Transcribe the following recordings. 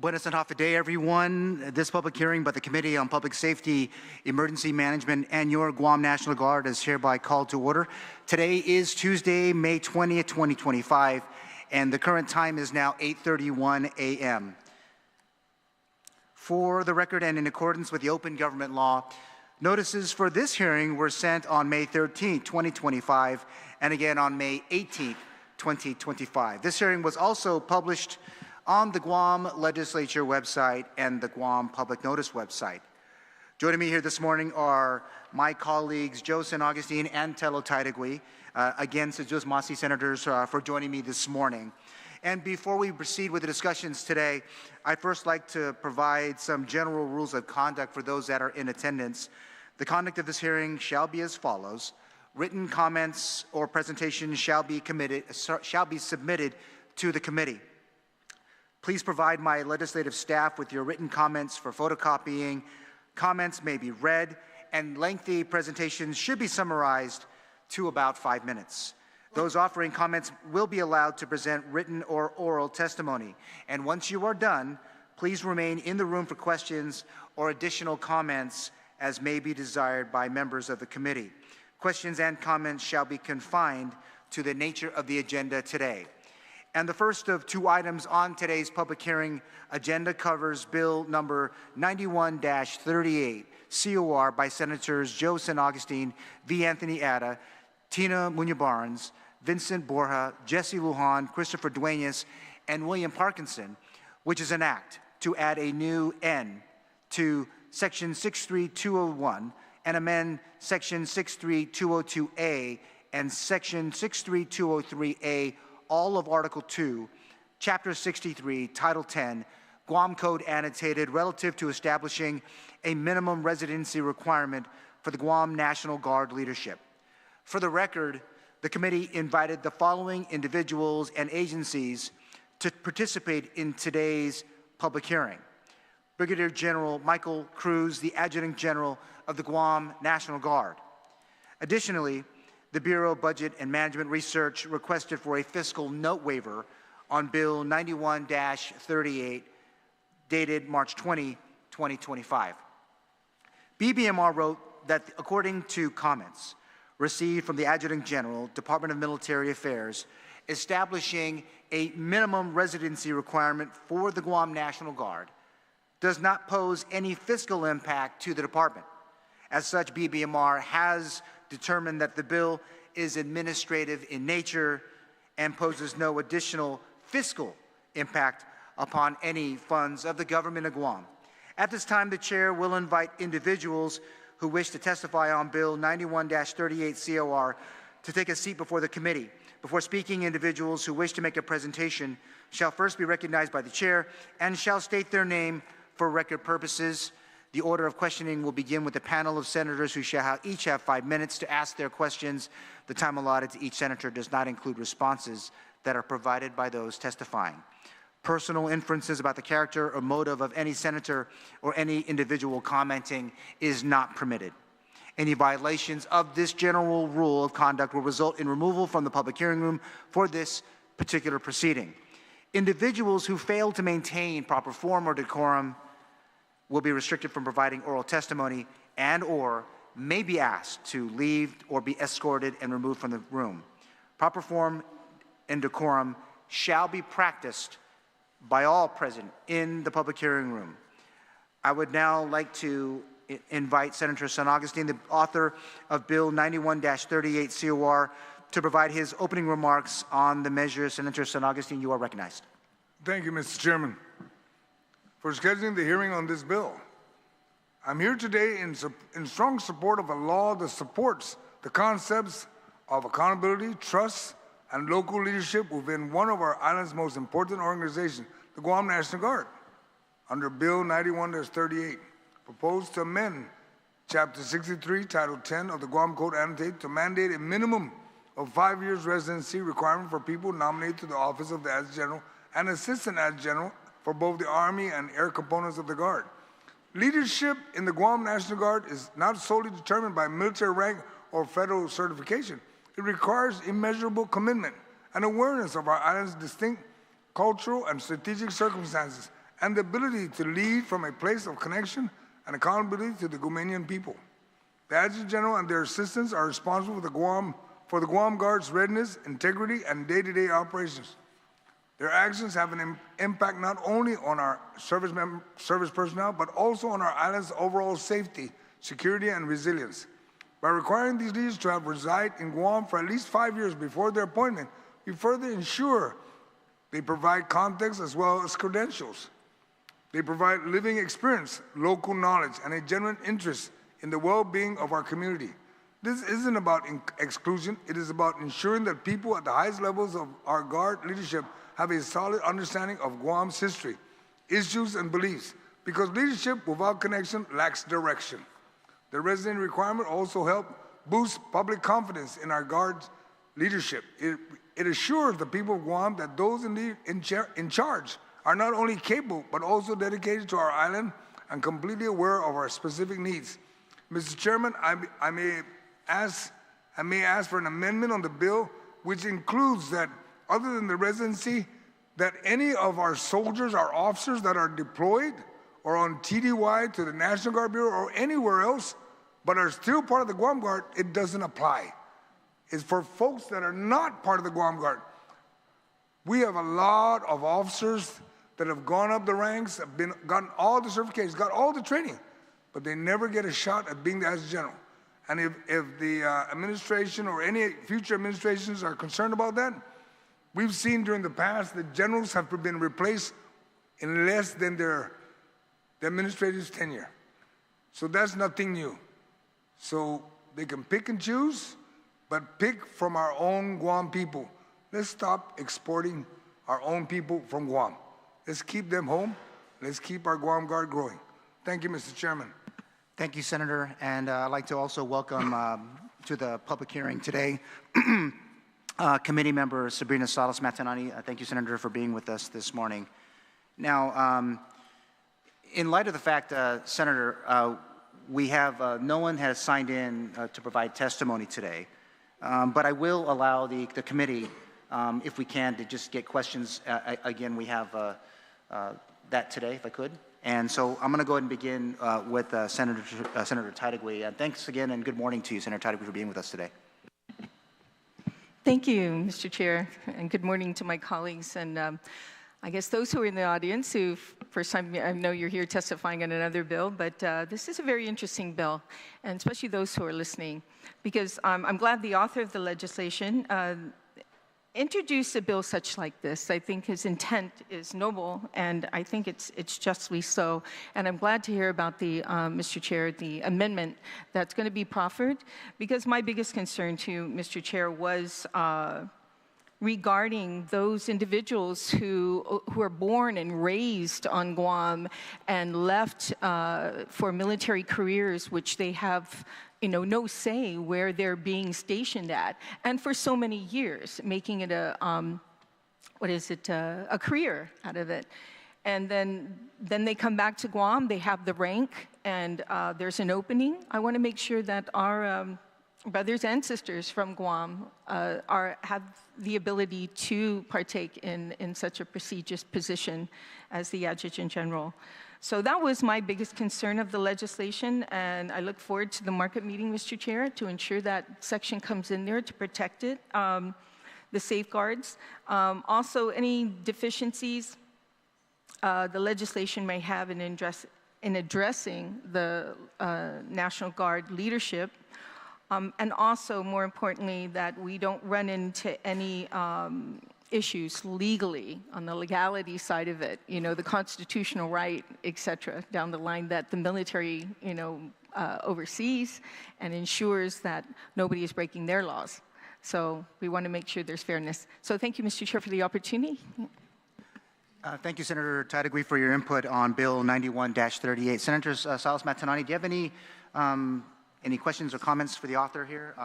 Buenas and half a day, everyone. This public hearing by the Committee on Public Safety, Emergency Management, and your Guam National Guard is hereby called to order. Today is Tuesday, May 20th, 2025, and the current time is now 8:31 a.m. For the record and in accordance with the open government law, notices for this hearing were sent on May 13th, 2025, and again on May 18th, 2025. This hearing was also published on the Guam Legislature website and the Guam Public Notice website. Joining me here this morning are my colleagues Joe San Agustin and Telo Taitagui. Again, Sejus Masi senators for joining me this morning. And before we proceed with the discussions today, I'd first like to provide some general rules of conduct for those that are in attendance. The conduct of this hearing shall be as follows. Written comments or presentations shall be submitted to the committee. Please provide my legislative staff with your written comments for photocopying. Comments may be read, and lengthy presentations should be summarized to about 5 minutes. Those offering comments will be allowed to present written or oral testimony. And once you are done, please remain in the room for questions or additional comments as may be desired by members of the committee. Questions and comments shall be confined to the nature of the agenda today. And the first of two items on today's public hearing agenda covers Bill number 91-38, COR by Senators Joe San Agustin, V. Anthony Atta, Tina Muñoz-Barnes, Vincent Borja, Jesse Lujan, Christopher Duenas, and William Parkinson, which is an act to add a new N to Section 63201 and amend Section 63202A and Section 63203A, all of Article 2, Chapter 63, Title 10, Guam Code Annotated, relative to establishing a minimum residency requirement for the Guam National Guard leadership. For the record, the committee invited the following individuals and agencies to participate in today's public hearing. Brigadier General Michael Cruz, the Adjutant General of the Guam National Guard. Additionally, the Bureau of Budget and Management Research requested for a fiscal note waiver on Bill 91-38, dated March 20, 2025. BBMR wrote that according to comments received from the Adjutant General, Department of Military Affairs, establishing a minimum residency requirement for the Guam National Guard does not pose any fiscal impact to the department. As such, BBMR has determined that the bill is administrative in nature and poses no additional fiscal impact upon any funds of the government of Guam. At this time, the chair will invite individuals who wish to testify on Bill 91-38 COR to take a seat before the committee. Before speaking, individuals who wish to make a presentation shall first be recognized by the chair and shall state their name for record purposes. The order of questioning will begin with the panel of senators who shall each have 5 minutes to ask their questions. The time allotted to each senator does not include responses that are provided by those testifying. Personal inferences about the character or motive of any senator or any individual commenting is not permitted. Any violations of this general rule of conduct will result in removal from the public hearing room for this particular proceeding. Individuals who fail to maintain proper form or decorum will be restricted from providing oral testimony and/or may be asked to leave or be escorted and removed from the room. Proper form and decorum shall be practiced by all present in the public hearing room. I would now like to invite Senator San Agustin, the author of Bill 91-38 COR, to provide his opening remarks on the measure. Senator San Agustin, you are recognized. Thank you, Mr. Chairman, for scheduling the hearing on this bill. I'm here today in strong support of a law that supports the concepts of accountability, trust, and local leadership within one of our island's most important organizations, the Guam National Guard. Under Bill 91-38, proposed to amend Chapter 63, Title 10 of the Guam Code Annotated to mandate a minimum of 5 years residency requirement for people nominated to the office of the Adjutant General and Assistant Adjutant General for both the Army and air components of the Guard. Leadership in the Guam National Guard is not solely determined by military rank or federal certification. It requires immeasurable commitment and awareness of our island's distinct cultural and strategic circumstances and the ability to lead from a place of connection and accountability to the Guamanian people. The Adjutant General and their assistants are responsible for the Guam Guard's readiness, integrity, and day-to-day operations. Their actions have an impact not only on our service personnel, but also on our island's overall safety, security, and resilience. By requiring these leaders to have reside in Guam for at least 5 years before their appointment, we further ensure they provide context as well as credentials. They provide living experience, local knowledge, and a genuine interest in the well-being of our community. This isn't about exclusion. It is about ensuring that people at the highest levels of our Guard leadership have a solid understanding of Guam's history, issues, and beliefs, because leadership without connection lacks direction. The resident requirement also helps boost public confidence in our Guard's leadership. It assures the people of Guam that those in charge are not only capable, but also dedicated to our island and completely aware of our specific needs. Mr. Chairman, I may ask for an amendment on the bill, which includes that other than the residency, that any of our soldiers, our officers that are deployed or on TDY to the National Guard Bureau or anywhere else, but are still part of the Guam Guard, it doesn't apply. It's for folks that are not part of the Guam Guard. We have a lot of officers that have gone up the ranks, have gotten all the certifications, got all the training, but they never get a shot at being the Adjutant General. And if the administration or any future administrations are concerned about that, we've seen during the past that generals have been replaced in less than the administrator's tenure. So that's nothing new. So they can pick and choose, but pick from our own Guam people. Let's stop exporting our own people from Guam. Let's keep them home. Let's keep our Guam Guard growing. Thank you, Mr. Chairman. Thank you, Senator. And I'd like to also welcome to the public hearing today Committee Member Sabrina Salas Matanani. Thank you, Senator, for being with us this morning. Now, in light of the fact, Senator, we have no one has signed in to provide testimony today, but I will allow the committee, if we can, to just get questions. Again, we have that today, if I could. And so I'm going to go ahead and begin with Senator Taidagui. Thanks again, and good morning to you, Senator Taidagui, for being with us today. Thank you, Mr. Chair, and good morning to my colleagues. And I guess those who are in the audience who, first time, I know you're here testifying on another bill, but this is a very interesting bill, and especially those who are listening, because I'm glad the author of the legislation introduced a bill such like this. I think his intent is noble, and I think it's justly so. And I'm glad to hear about the, Mr. Chair, the amendment that's going to be proffered, because my biggest concern to Mr. Chair was regarding those individuals who are born and raised on Guam and left for military careers, which they have no say where they're being stationed at, and for so many years, making it a career out of it. And then they come back to Guam, they have the rank, and there's an opening. I want to make sure that our brothers and sisters from Guam have the ability to partake in such a prestigious position as the Adjutant General. So that was my biggest concern of the legislation, and I look forward to the market meeting, Mr. Chair, to ensure that section comes in there to protect it, the safeguards. Also, any deficiencies the legislation may have in addressing the National Guard leadership, and also, more importantly, that we don't run into any issues legally on the legality side of it, the constitutional right, et cetera, down the line that the military, oversees and ensures that nobody is breaking their laws. So we want to make sure there's fairness. So thank you, Mr. Chair, for the opportunity. Thank you, Senator Taidagui, for your input on Bill 91-38. Senator Salas Matanani, do you have any questions or comments for the author here?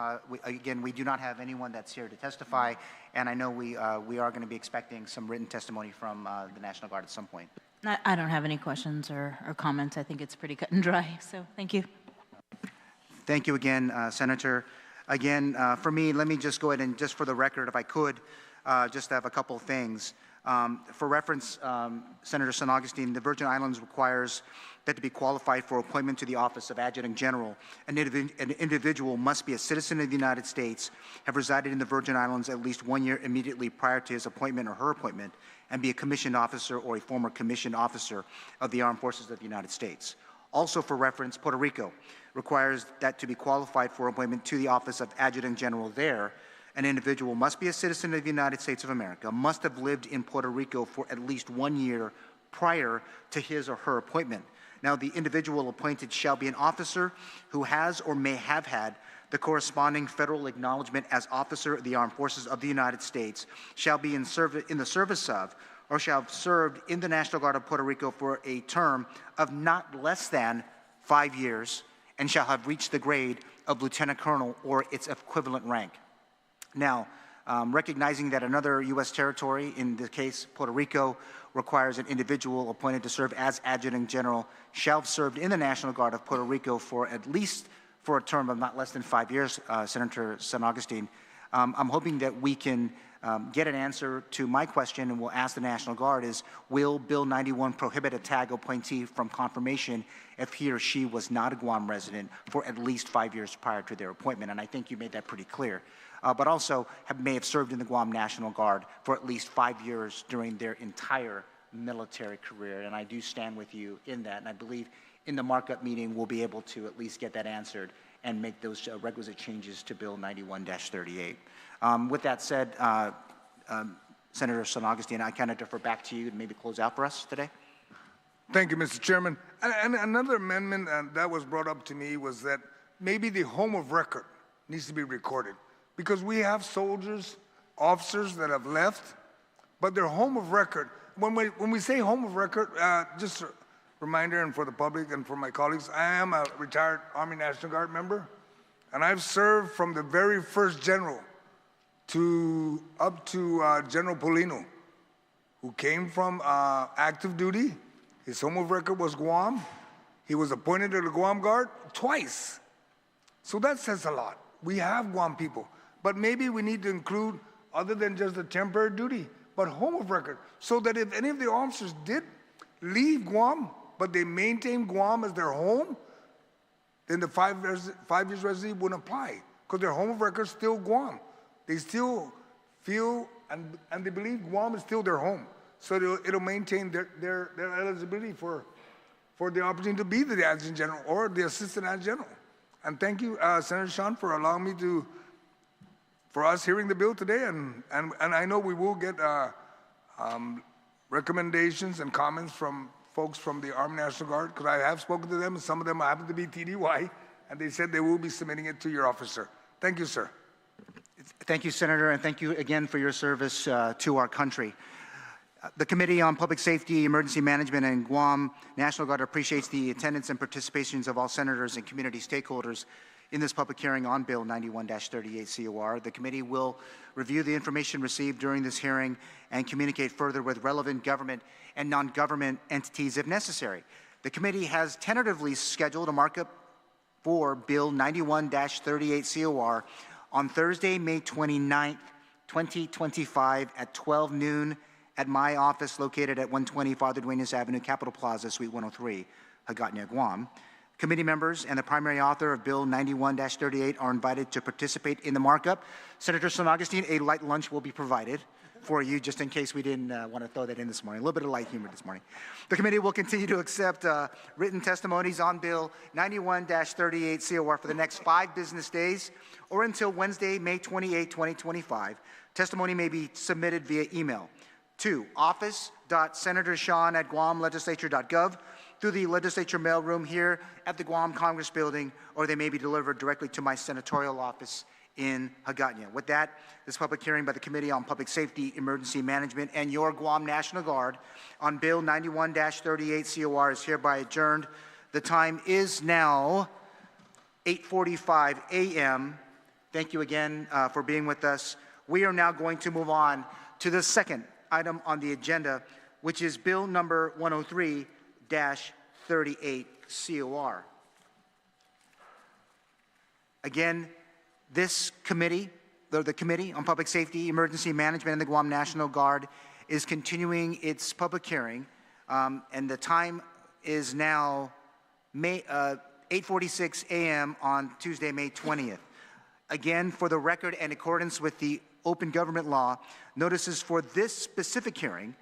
Again, we do not have anyone that's here to testify, and I know we are going to be expecting some written testimony from the National Guard at some point. I don't have any questions or comments. I think it's pretty cut and dry, so thank you. Thank you again, Senator. Again, for me, let me just go ahead and just for the record, if I could, just have a couple of things. For reference, Senator San Agustin, the Virgin Islands requires that to be qualified for appointment to the office of Adjutant General, an individual must be a citizen of the United States, have resided in the Virgin Islands at least 1 year immediately prior to his appointment or her appointment, and be a commissioned officer or a former commissioned officer of the Armed Forces of the United States. Also for reference, Puerto Rico requires that to be qualified for appointment to the office of Adjutant General there, an individual must be a citizen of the United States of America, must have lived in Puerto Rico for at least 1 year prior to his or her appointment. Now, the individual appointed shall be an officer who has or may have had the corresponding federal acknowledgement as officer of the Armed Forces of the United States, shall be in the service of, or shall have served in the National Guard of Puerto Rico for a term of not less than 5 years, and shall have reached the grade of lieutenant colonel or its equivalent rank. Now, recognizing that another U.S. territory, in this case Puerto Rico, requires an individual appointed to serve as Adjutant General shall have served in the National Guard of Puerto Rico for at least for a term of not less than 5 years, Senator San Agustin. I'm hoping that we can get an answer to my question, and we'll ask the National Guard is, will Bill 91 prohibit a TAG appointee from confirmation if he or she was not a Guam resident for at least 5 years prior to their appointment? And I think you made that pretty clear. But also may have served in the Guam National Guard for at least 5 years during their entire military career. And I do stand with you in that. And I believe in the markup meeting, we'll be able to at least get that answered and make those requisite changes to Bill 91-38. With that said, Senator San Agustin, I kind of defer back to you to maybe close out for us today. Thank you, Mr. Chairman. And another amendment that was brought up to me was that maybe the home of record needs to be recorded, because we have soldiers, officers that have left, but their home of record, when we say home of record, just a reminder, and for the public and for my colleagues, I am a retired Army National Guard member, and I've served from the very first general up to General Polino, who came from active duty. His home of record was Guam. He was appointed to the Guam Guard twice. So that says a lot. We have Guam people. But maybe we need to include, other than just the temporary duty, but home of record, so that if any of the officers did leave Guam, but they maintain Guam as their home, then the 5 years residency wouldn't apply, because their home of record is still Guam. They still feel, and they believe Guam is still their home. So it'll maintain their eligibility for the opportunity to be the Adjutant General or the Assistant Adjutant General. And thank you, Senator Shawn, for allowing me for us hearing the bill today, and I know we will get recommendations and comments from folks from the Army National Guard, because I have spoken to them, and some of them happen to be TDY, and they said they will be submitting it to your officer. Thank you, sir. Thank you, Senator, and thank you again for your service to our country. The Committee on Public Safety, Emergency Management, and Guam National Guard appreciates the attendance and participations of all senators and community stakeholders in this public hearing on Bill 91-38 COR. The committee will review the information received during this hearing and communicate further with relevant government and non-government entities if necessary. The committee has tentatively scheduled a markup for Bill 91-38 COR on Thursday, May 29th, 2025 at 12 noon at my office located at 120 Father Duenas Avenue, Capitol Plaza, Suite 103, Hagåtña, Guam. Committee members and the primary author of Bill 91-38 are invited to participate in the markup. Senator San Agustin, a light lunch will be provided for you, just in case we didn't want to throw that in this morning. A little bit of light humor this morning. The committee will continue to accept written testimonies on Bill 91-38 COR for the next 5 business days or until Wednesday, May 28, 2025. Testimony may be submitted via email to office.senatorshawn@guamlegislature.gov, through the legislature mailroom here at the Guam Congress Building, or they may be delivered directly to my senatorial office in Hagåtña. With that, this public hearing by the Committee on Public Safety, Emergency Management, and your Guam National Guard on Bill 91-38 COR is hereby adjourned. The time is now 8:45 a.m. Thank you again for being with us. We are now going to move on to the second item on the agenda, which is Bill number 103-38 COR. Again, This committee, the Committee on Public Safety, Emergency Management, and the Guam National Guard is continuing its public hearing, and the time is now 8:46 a.m. on Tuesday, May 20th. Again, for the record, and in accordance with the open government law, notices for this specific hearing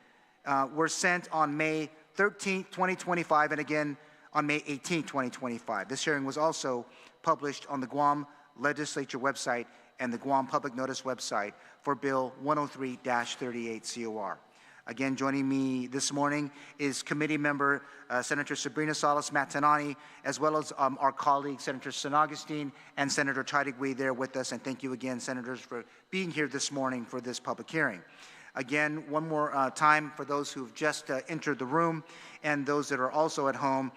were sent on May 13th, 2025, and again on May 18th, 2025. This hearing was also published on the Guam Legislature website and the Guam Public Notice website for Bill 103-38 COR. Again, joining me this morning is committee member Senator Sabrina Salas Matanani, as well as our colleague Senator Shawn Agustin and Senator Chaitigui there with us. And thank you again, senators, for being here this morning for this public hearing. Again, one more time for those who've just entered the room and those that are also at home.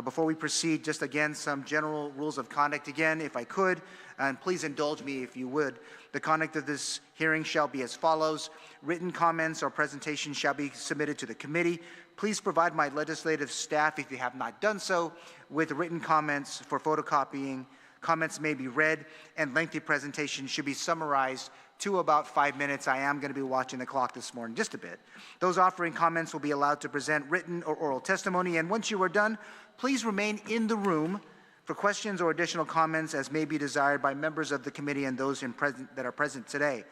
Before we proceed, just again, some general rules of conduct again, if I could, and please indulge me if you would. The conduct of this hearing shall be as follows. Written comments or presentations shall be submitted to the committee. Please provide my legislative staff, if you have not done so, with written comments for photocopying. Comments may be read, and lengthy presentations should be summarized to about 5 minutes. I am going to be watching the clock this morning just a bit. Those offering comments will be allowed to present written or oral testimony, and once you are done, please remain in the room for questions or additional comments as may be desired by members of the committee and those that are present today.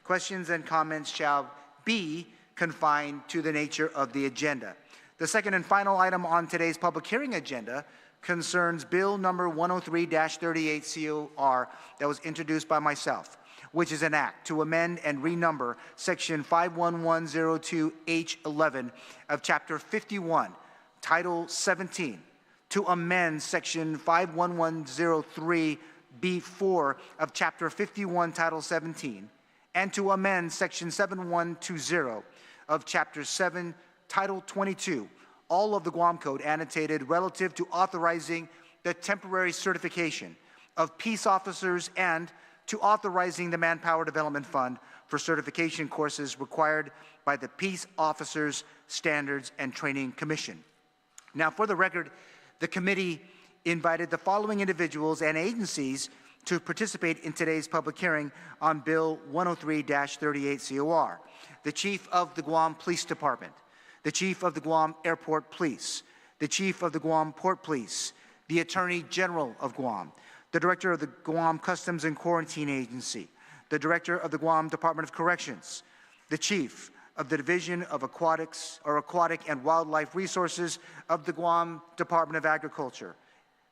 Questions and comments shall be confined to the nature of the agenda. The second and final item on today's public hearing agenda concerns Bill number 103-38 COR that was introduced by myself, which is an act to amend and renumber Section 51102H11 of Chapter 51, Title 17, to amend Section 51103B4 of Chapter 51, Title 17, and to amend Section 7120 of Chapter 7, Title 22, all of the Guam Code annotated relative to authorizing the temporary certification of peace officers and to authorizing the Manpower Development Fund for certification courses required by the Peace Officers Standards and Training Commission. Now, for the record, the committee invited the following individuals and agencies to participate in today's public hearing on Bill 103-38 COR. The Chief of the Guam Police Department, the Chief of the Guam Airport Police, the Chief of the Guam Port Police, the Attorney General of Guam, the Director of the Guam Customs and Quarantine Agency, the Director of the Guam Department of Corrections, the Chief of the Division of Aquatic and Wildlife Resources of the Guam Department of Agriculture,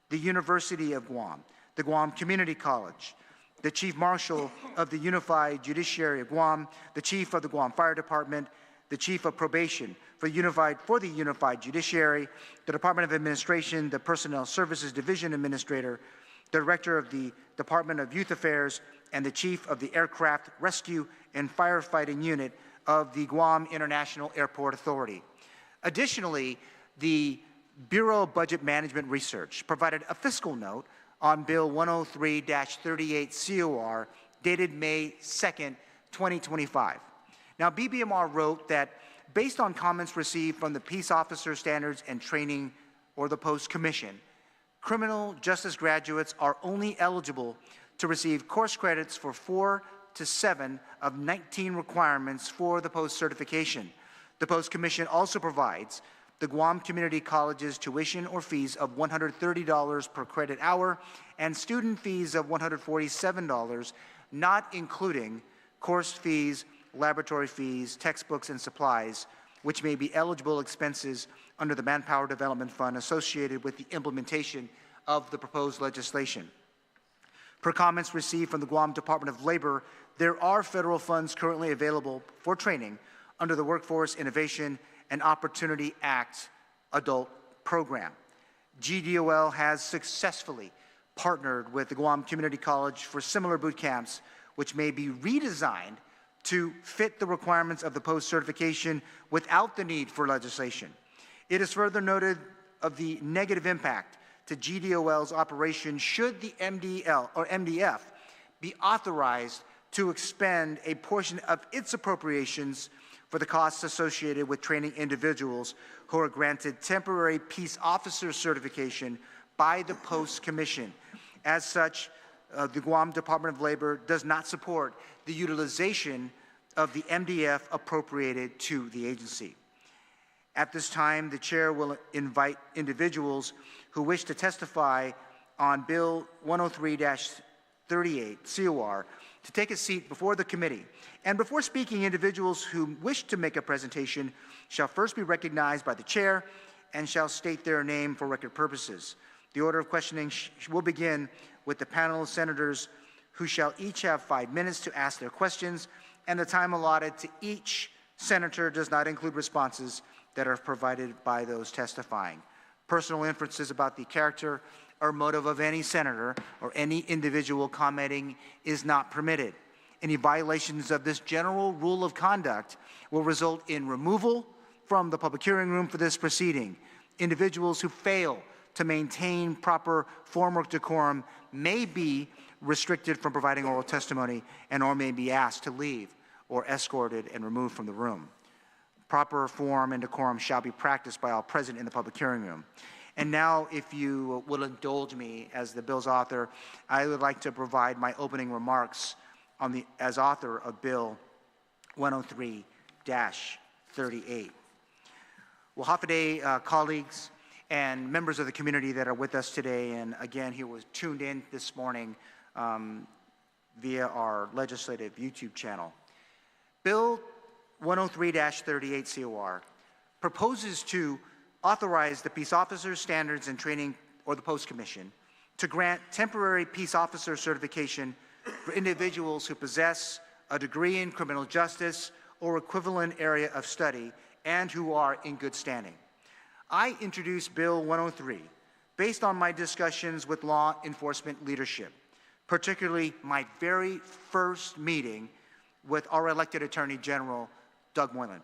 the University of Guam, the Guam Community College, the Chief Marshal of the Unified Judiciary of Guam, the Chief of the Guam Fire Department, the Chief of Probation for the Unified Judiciary, the Department of Administration, the Personnel Services Division Administrator, the Director of the Department of Youth Affairs, and the Chief of the Aircraft Rescue and Firefighting Unit of the Guam International Airport Authority. Additionally, the Bureau of Budget Management Research provided a fiscal note on Bill 103-38 COR dated May 2nd, 2025. Now, BBMR wrote that based on comments received from the Peace Officer Standards and Training, or the Post Commission, criminal justice graduates are only eligible to receive course credits for 4 to 7 of 19 requirements for the post certification. The Post Commission also provides the Guam Community College's tuition or fees of $130 per credit hour and student fees of $147, not including course fees, laboratory fees, textbooks, and supplies, which may be eligible expenses under the Manpower Development Fund associated with the implementation of the proposed legislation. Per comments received from the Guam Department of Labor, there are federal funds currently available for training under the Workforce Innovation and Opportunity Act adult program. GDOL has successfully partnered with the Guam Community College for similar boot camps, which may be redesigned to fit the requirements of the post-certification without the need for legislation. It is further noted of the negative impact to GDOL's operation should the MDF be authorized to expend a portion of its appropriations for the costs associated with training individuals who are granted temporary peace officer certification by the Post Commission. As such, the Guam Department of Labor does not support the utilization of the MDF appropriated to the agency. At this time, the chair will invite individuals who wish to testify on Bill 103-38 COR to take a seat before the committee. And before speaking, individuals who wish to make a presentation shall first be recognized by the chair and shall state their name for record purposes. The order of questioning will begin with the panel of senators who shall each have 5 minutes to ask their questions, and the time allotted to each senator does not include responses that are provided by those testifying. Personal inferences about the character or motive of any senator or any individual commenting is not permitted. Any violations of this general rule of conduct will result in removal from the public hearing room for this proceeding. Individuals who fail to maintain proper form or decorum may be restricted from providing oral testimony and or may be asked to leave or escorted and removed from the room. Proper form and decorum shall be practiced by all present in the public hearing room. And now, if you will indulge me as the bill's author, I would like to provide my opening remarks on as author of Bill 103-38. Well, Hafaday colleagues and members of the community that are with us today, and again, who was tuned in this morning via our legislative YouTube channel. Bill 103-38 COR proposes to authorize the Peace Officer Standards and Training, or the Post Commission, to grant temporary peace officer certification for individuals who possess a degree in criminal justice or equivalent area of study and who are in good standing. I introduced Bill 103 based on my discussions with law enforcement leadership, particularly my very first meeting with our elected Attorney General, Doug Moylan.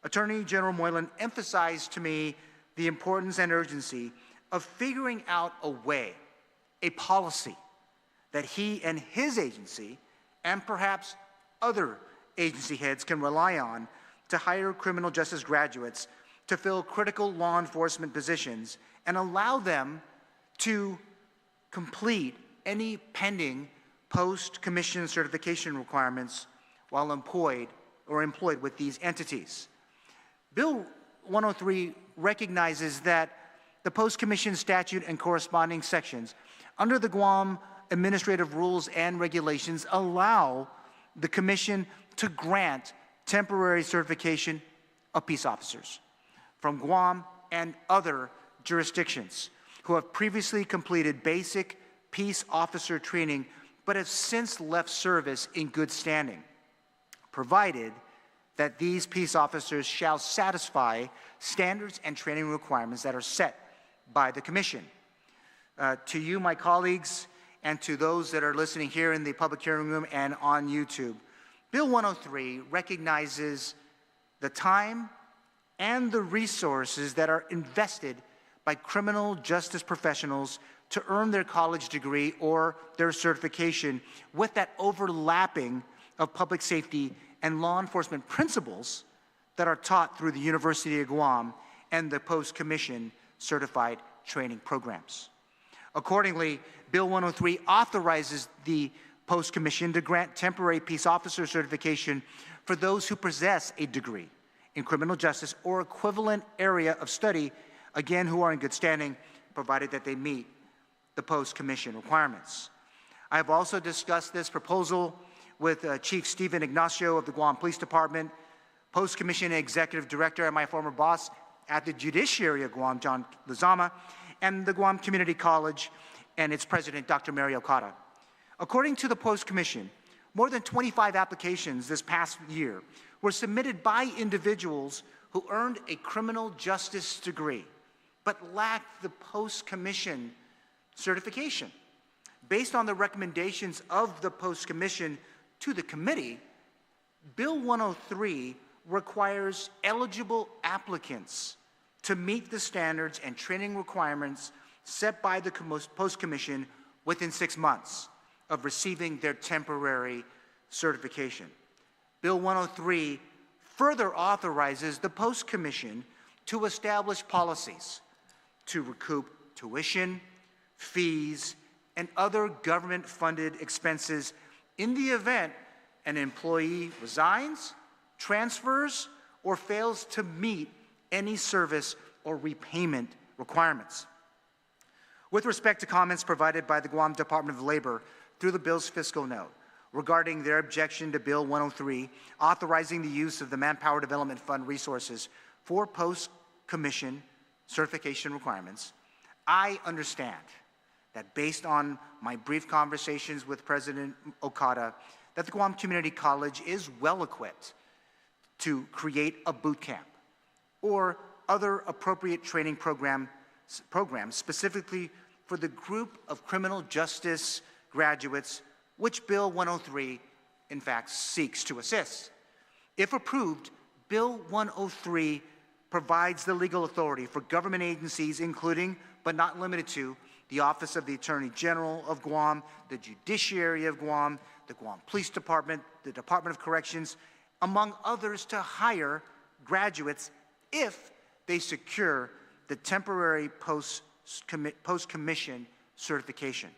Attorney General Moylan emphasized to me the importance and urgency of figuring out a way, a policy, that he and his agency, and perhaps other agency heads, can rely on to hire criminal justice graduates to fill critical law enforcement positions and allow them to complete any pending post-commission certification requirements while employed with these entities. Bill 103 recognizes that the post-commission statute and corresponding sections under the Guam Administrative Rules and Regulations allow the Commission to grant temporary certification of peace officers from Guam and other jurisdictions who have previously completed basic peace officer training but have since left service in good standing, provided that these peace officers shall satisfy standards and training requirements that are set by the Commission. To you, my colleagues, and to those that are listening here in the public hearing room and on YouTube, Bill 103 recognizes the time and the resources that are invested by criminal justice professionals to earn their college degree or their certification with that overlapping of public safety and law enforcement principles that are taught through the University of Guam and the post-commission certified training programs. Accordingly, Bill 103 authorizes the post-commission to grant temporary peace officer certification for those who possess a degree in criminal justice or equivalent area of study, again, who are in good standing, provided that they meet the post-commission requirements. I have also discussed this proposal with Chief Stephen Ignacio of the Guam Police Department, post-commission executive director and my former boss at the Judiciary of Guam, John Lizama, and the Guam Community College and its president, Dr. Mary Okada. According to the post-commission, more than 25 applications this past year were submitted by individuals who earned a criminal justice degree but lacked the post-commission certification. Based on the recommendations of the post-commission to the committee, Bill 103 requires eligible applicants to meet the standards and training requirements set by the post-commission within 6 months of receiving their temporary certification. Bill 103 further authorizes the post-commission to establish policies to recoup tuition, fees, and other government-funded expenses in the event an employee resigns, transfers, or fails to meet any service or repayment requirements. With respect to comments provided by the Guam Department of Labor through the bill's fiscal note regarding their objection to Bill 103, authorizing the use of the Manpower Development Fund resources for post-commission certification requirements, I understand that based on my brief conversations with President Okada, that the Guam Community College is well equipped to create a boot camp or other appropriate training programs specifically for the group of criminal justice graduates which Bill 103 in fact seeks to assist. If approved, Bill 103 provides the legal authority for government agencies, including but not limited to the Office of the Attorney General of Guam, the Judiciary of Guam, the Guam Police Department, the Department of Corrections, among others, to hire graduates if they secure the temporary post-commission certification.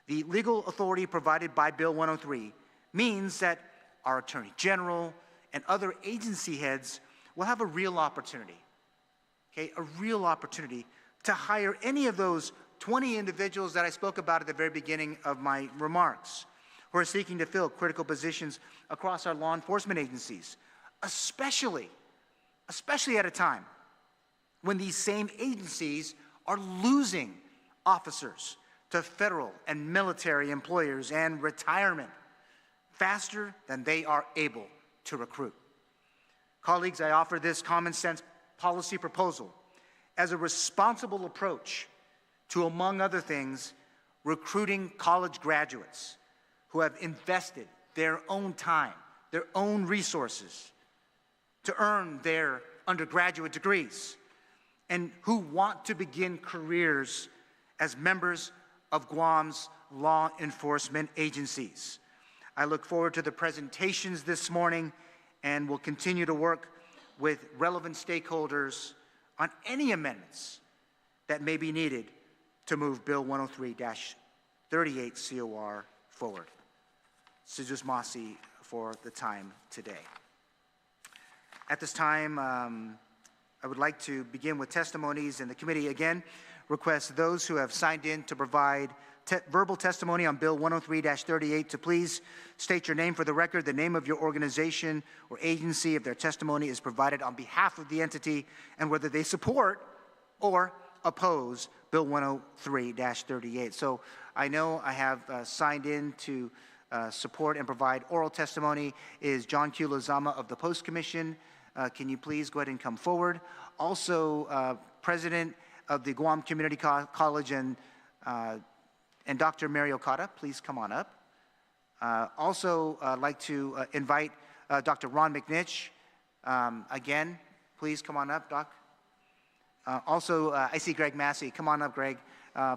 The legal authority provided by Bill 103 means that our Attorney General and other agency heads will have a real opportunity, a real opportunity to hire any of those 20 individuals that I spoke about at the very beginning of my remarks, who are seeking to fill critical positions across our law enforcement agencies, especially at a time when these same agencies are losing officers to federal and military employers and retirement faster than they are able to recruit. Colleagues, I offer this common sense policy proposal as a responsible approach to, among other things, recruiting college graduates who have invested their own time, their own resources to earn their undergraduate degrees and who want to begin careers as members of Guam's law enforcement agencies. I look forward to the presentations this morning and will continue to work with relevant stakeholders on any amendments that may be needed to move Bill 103-38 COR forward. Sijus Masi for the time today. At this time, I would like to begin with testimonies, and the committee again requests those who have signed in to provide verbal testimony on Bill 103-38 to please state your name for the record, the name of your organization or agency if their testimony is provided on behalf of the entity, and whether they support or oppose Bill 103-38. So I know I have signed in to support and provide oral testimony is John Q. Lozama of the Post Commission. Can you please go ahead and come forward? Also, President of the Guam Community College and Dr. Mary Okada, please come on up. Also, I'd like to invite Dr. Ron McNitch. Again, please come on up, Doc. Also, I see Greg Massey. Come on up, Greg,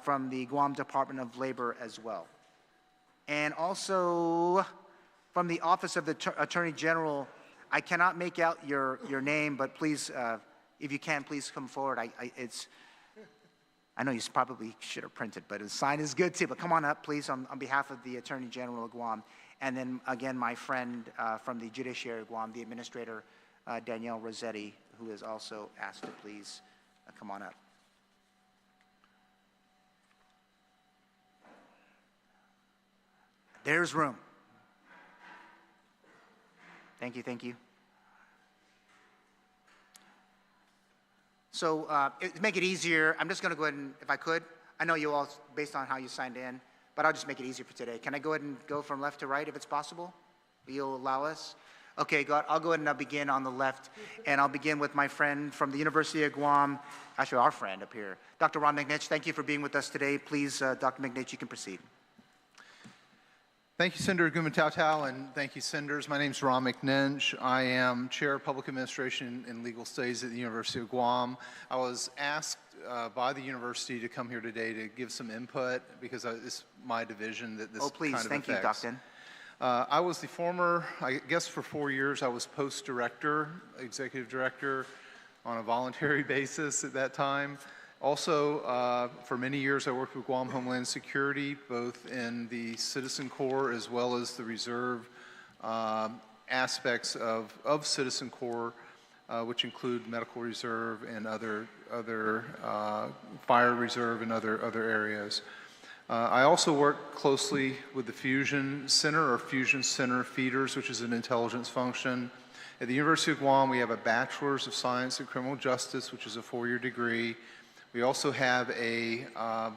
from the Guam Department of Labor as well. And also, from the Office of the Attorney General, I cannot make out your name, but please, if you can, please come forward. I know you probably should have printed, but the sign is good too. But come on up, please, on behalf of the Attorney General of Guam. And then, again, my friend from the Judiciary of Guam, the Administrator, Danielle Rossetti, who is also asked to please come on up. There's room. Thank you, thank you. So to make it easier, I'm just going to go ahead and, if I could, I know you all, based on how you signed in, but I'll just make it easier for today. Can I go ahead and go from left to right if it's possible? Will you allow us? Okay, I'll go ahead and I'll begin on the left, and I'll begin with my friend from the University of Guam, actually our friend up here, Dr. Ron McNitch. Thank you for being with us today. Please, Dr. McNitch, you can proceed. Thank you, Senator Gumataotao, and thank you, Senators. My name is Ron McNinch. I am Chair of Public Administration and Legal Studies at the University of Guam. I was asked by the university to come here today to give some input because it's my division that this kind of affects. Oh, please, thank you, Dr. I was the former, I guess for 4 years, I was post director, executive director on a voluntary basis at that time. Also, for many years I worked with Guam Homeland Security, both in the Citizen Corps as well as the reserve aspects of Citizen Corps, which include medical reserve and other fire reserve and other areas. I also work closely with the Fusion Center or Fusion Center Feeders, which is an intelligence function. At the University of Guam, we have a Bachelor's of Science in Criminal Justice, which is a 4-year degree. We also have an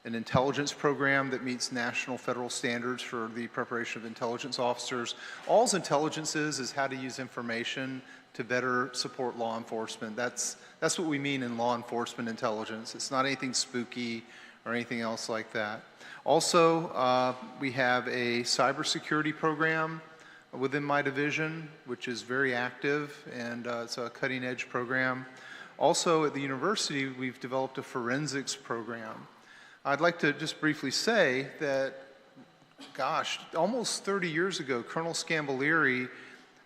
intelligence program that meets national federal standards for the preparation of intelligence officers. All intelligence is how to use information to better support law enforcement. That's what we mean in law enforcement intelligence. It's not anything spooky or anything else like that. Also, we have a cybersecurity program within my division, which is very active, and it's a cutting-edge program. Also, at the university, we've developed a forensics program. I'd like to just briefly say that, gosh, almost 30 years ago, Colonel Scamboliri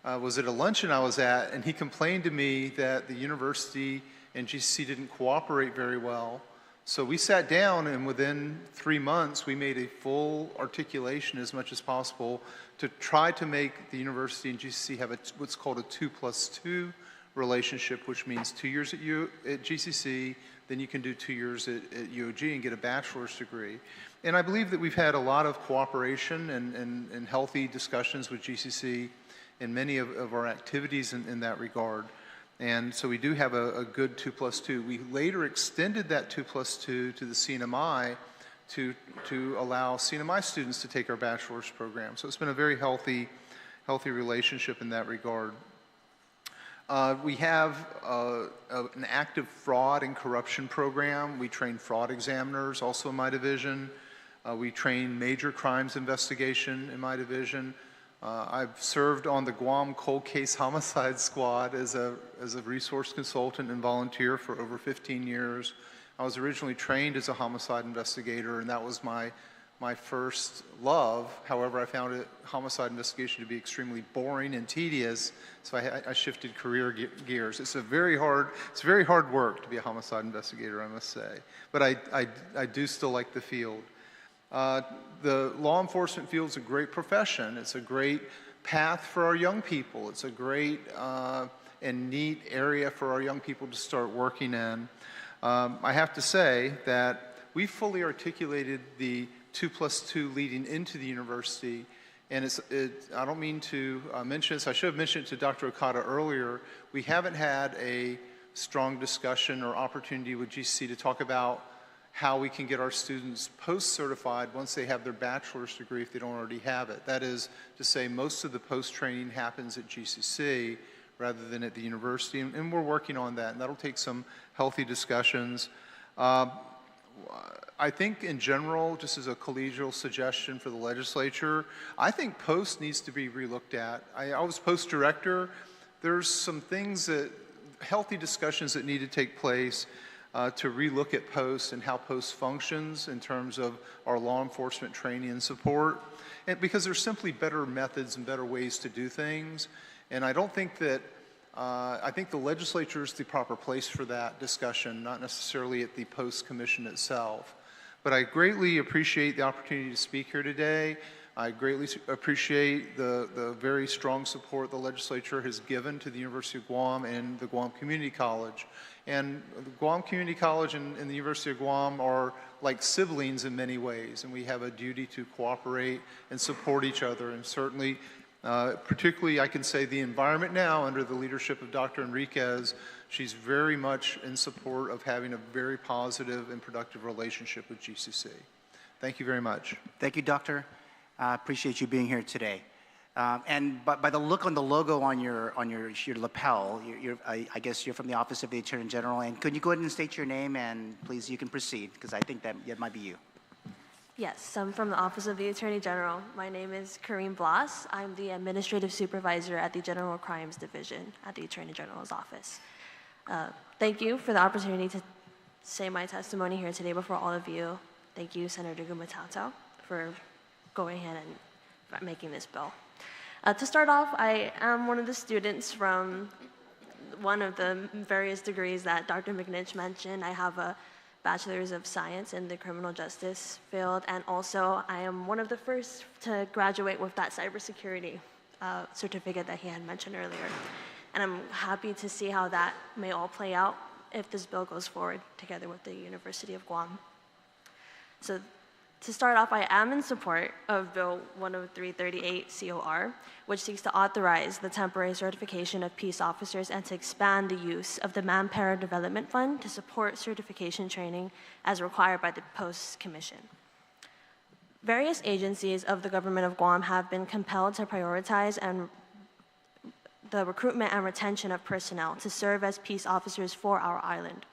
was at a luncheon I was at, and he complained to me that the university and GCC didn't cooperate very well. So we sat down, and within 3 months, we made a full articulation as much as possible to try to make the university and GCC have what's called a 2+2 relationship, which means 2 years at GCC, then you can do 2 years at UOG and get a bachelor's degree. And I believe that we've had a lot of cooperation and healthy discussions with GCC in many of our activities in that regard. And so we do have a good 2+2. We later extended that 2+2 to the CNMI to allow CNMI students to take our bachelor's program. So it's been a very healthy relationship in that regard. We have an active fraud and corruption program. We train fraud examiners also in my division. We train major crimes investigation in my division. I've served on the Guam Cold Case Homicide Squad as a resource consultant and volunteer for over 15 years. I was originally trained as a homicide investigator, and that was my first love. However, I found homicide investigation to be extremely boring and tedious, so I shifted career gears. It's very hard work to be a homicide investigator, I must say. But I do still like the field. The law enforcement field is a great profession. It's a great path for our young people. It's a great and neat area for our young people to start working in. I have to say that we fully articulated the 2+2 leading into the university, and I don't mean to mention this. I should have mentioned it to Dr. Okada earlier. We haven't had a strong discussion or opportunity with GCC to talk about how we can get our students post-certified once they have their bachelor's degree if they don't already have it. That is to say, most of the post-training happens at GCC rather than at the university, and we're working on that, and that'll take some healthy discussions. I think in general, just as a collegial suggestion for the legislature, I think post needs to be relooked at. I was post director. There's some things healthy discussions that need to take place to relook at post and how post functions in terms of our law enforcement training and support. And because there's simply better methods and better ways to do things. And I don't think that, I think the legislature is the proper place for that discussion, not necessarily at the post commission itself. But I greatly appreciate the opportunity to speak here today. I greatly appreciate the very strong support the legislature has given to the University of Guam and the Guam Community College. And the Guam Community College and the University of Guam are like siblings in many ways, and we have a duty to cooperate and support each other. And certainly, particularly I can say the environment now under the leadership of Dr. Enriquez, she's very much in support of having a very positive and productive relationship with GCC. Thank you very much. Thank you, Doctor. I appreciate you being here today. And by the look on the logo on your lapel, I guess you're from the Office of the Attorney General. And could you go ahead and state your name, and please, you can proceed, because I think that might be you. Yes, I'm from the Office of the Attorney General. My name is Kareem Blas. I'm the Administrative Supervisor at the General Crimes Division at the Attorney General's Office. Thank you for the opportunity to say my testimony here today before all of you. Thank you, Senator Gumataotao, for going ahead and making this bill. To start off, I am one of the students from one of the various degrees that Dr. McNinch mentioned. I have a Bachelor's of Science in the Criminal Justice field, and also I am one of the first to graduate with that cybersecurity certificate that he had mentioned earlier. And I'm happy to see how that may all play out if this bill goes forward together with the University of Guam. So to start off, I am in support of Bill 10338 COR, which seeks to authorize the temporary certification of peace officers and to expand the use of the Manpower Development Fund to support certification training as required by the Post Commission. Various agencies of the government of Guam have been compelled to prioritize the recruitment and retention of personnel to serve as peace officers for our island.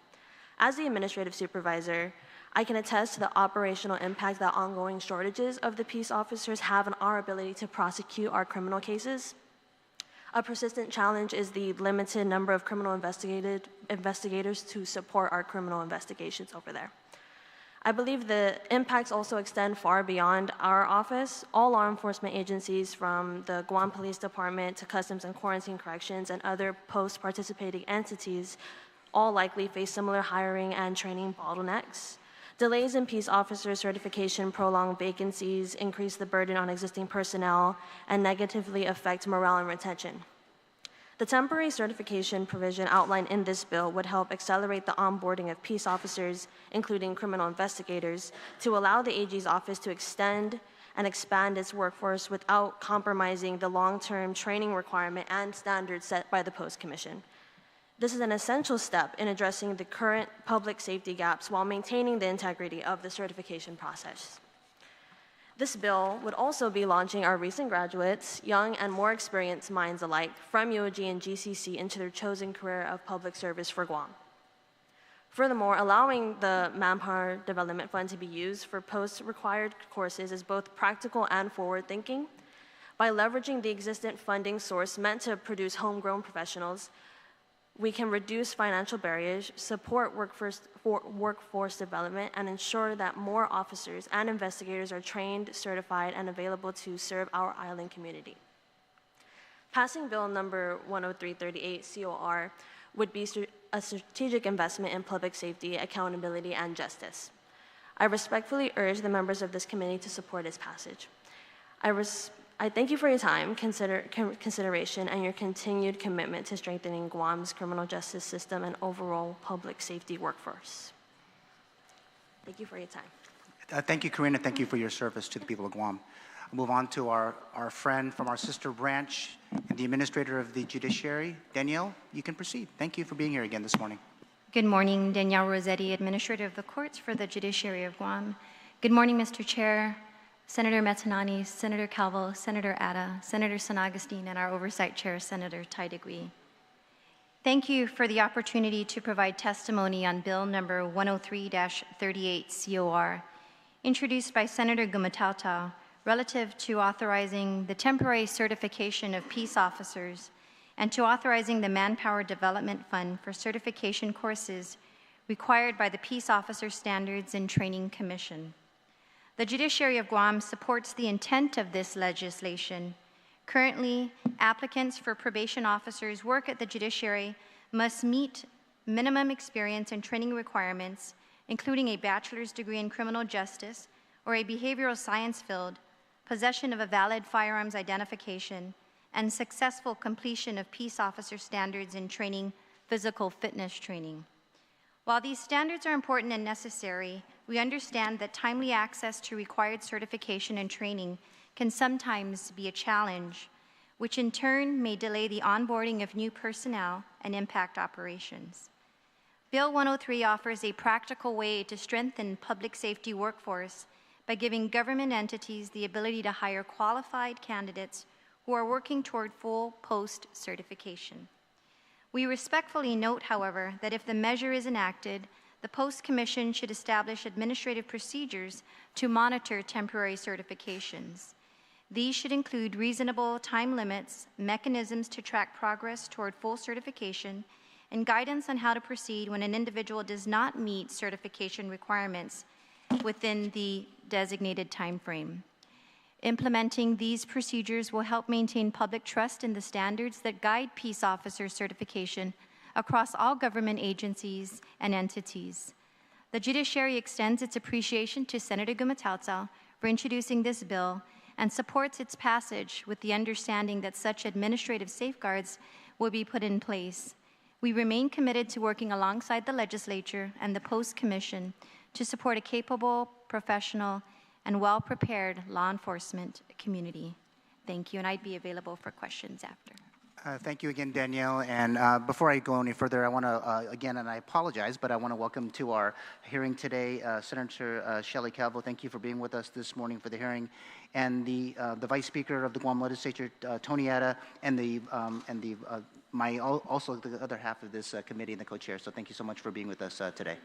As the administrative supervisor, I can attest to the operational impact that ongoing shortages of the peace officers have on our ability to prosecute our criminal cases. A persistent challenge is the limited number of criminal investigators to support our criminal investigations over there. I believe the impacts also extend far beyond our office. All law enforcement agencies, from the Guam Police Department to Customs and Quarantine Corrections and other post-participating entities, all likely face similar hiring and training bottlenecks. Delays in peace officer certification prolong vacancies, increase the burden on existing personnel, and negatively affect morale and retention. The temporary certification provision outlined in this bill would help accelerate the onboarding of peace officers, including criminal investigators, to allow the AG's office to extend and expand its workforce without compromising the long-term training requirement and standards set by the Post Commission. This is an essential step in addressing the current public safety gaps while maintaining the integrity of the certification process. This bill would also be launching our recent graduates, young and more experienced minds alike, from UOG and GCC into their chosen career of public service for Guam. Furthermore, allowing the Manpower Development Fund to be used for post-required courses is both practical and forward-thinking. By leveraging the existing funding source meant to produce homegrown professionals, we can reduce financial barriers, support workforce development, and ensure that more officers and investigators are trained, certified, and available to serve our island community. Passing Bill number 10338 COR would be a strategic investment in public safety, accountability, and justice. I respectfully urge the members of this committee to support its passage. I thank you for your time, consideration, and your continued commitment to strengthening Guam's criminal justice system and overall public safety workforce. Thank you for your time. Thank you, Karina. Thank you for your service to the people of Guam. I'll move on to our friend from our sister branch and the administrator of the judiciary. Danielle, you can proceed. Thank you for being here again this morning. Good morning, Danielle Rossetti, administrator of the courts for the judiciary of Guam. Good morning, Mr. Chair, Senator Metanani, Senator Calvo, Senator Atta, Senator San Agustin, and our Oversight Chair, Senator Taidegui. Thank you for the opportunity to provide testimony on Bill number 103-38 COR, introduced by Senator Gumataotao, relative to authorizing the temporary certification of peace officers and to authorizing the Manpower Development Fund for certification courses required by the Peace Officer Standards and Training Commission. The Judiciary of Guam supports the intent of this legislation. Currently, applicants for probation officers work at the judiciary must meet minimum experience and training requirements, including a bachelor's degree in criminal justice or a behavioral science field, possession of a valid firearms identification, and successful completion of peace officer standards in training, physical fitness training. While these standards are important and necessary, we understand that timely access to required certification and training can sometimes be a challenge, which in turn may delay the onboarding of new personnel and impact operations. Bill 103 offers a practical way to strengthen public safety workforce by giving government entities the ability to hire qualified candidates who are working toward full post certification. We respectfully note, however, that if the measure is enacted, the Post Commission should establish administrative procedures to monitor temporary certifications. These should include reasonable time limits, mechanisms to track progress toward full certification, and guidance on how to proceed when an individual does not meet certification requirements within the designated time frame. Implementing these procedures will help maintain public trust in the standards that guide peace officer certification across all government agencies and entities. The judiciary extends its appreciation to Senator Gumataotao for introducing this bill and supports its passage with the understanding that such administrative safeguards will be put in place. We remain committed to working alongside the legislature and the Post Commission to support a capable, professional, and well-prepared law enforcement community. Thank you, and I'd be available for questions after. Thank you again, Danielle. And before I go any further, I want to, again, and I apologize, but I want to welcome to our hearing today Senator Shelley Calvo. Thank you for being with us this morning for the hearing. And the Vice Speaker of the Guam Legislature, Tony Atta, and also the other half of this committee and the co-chair. So thank you so much for being with us today.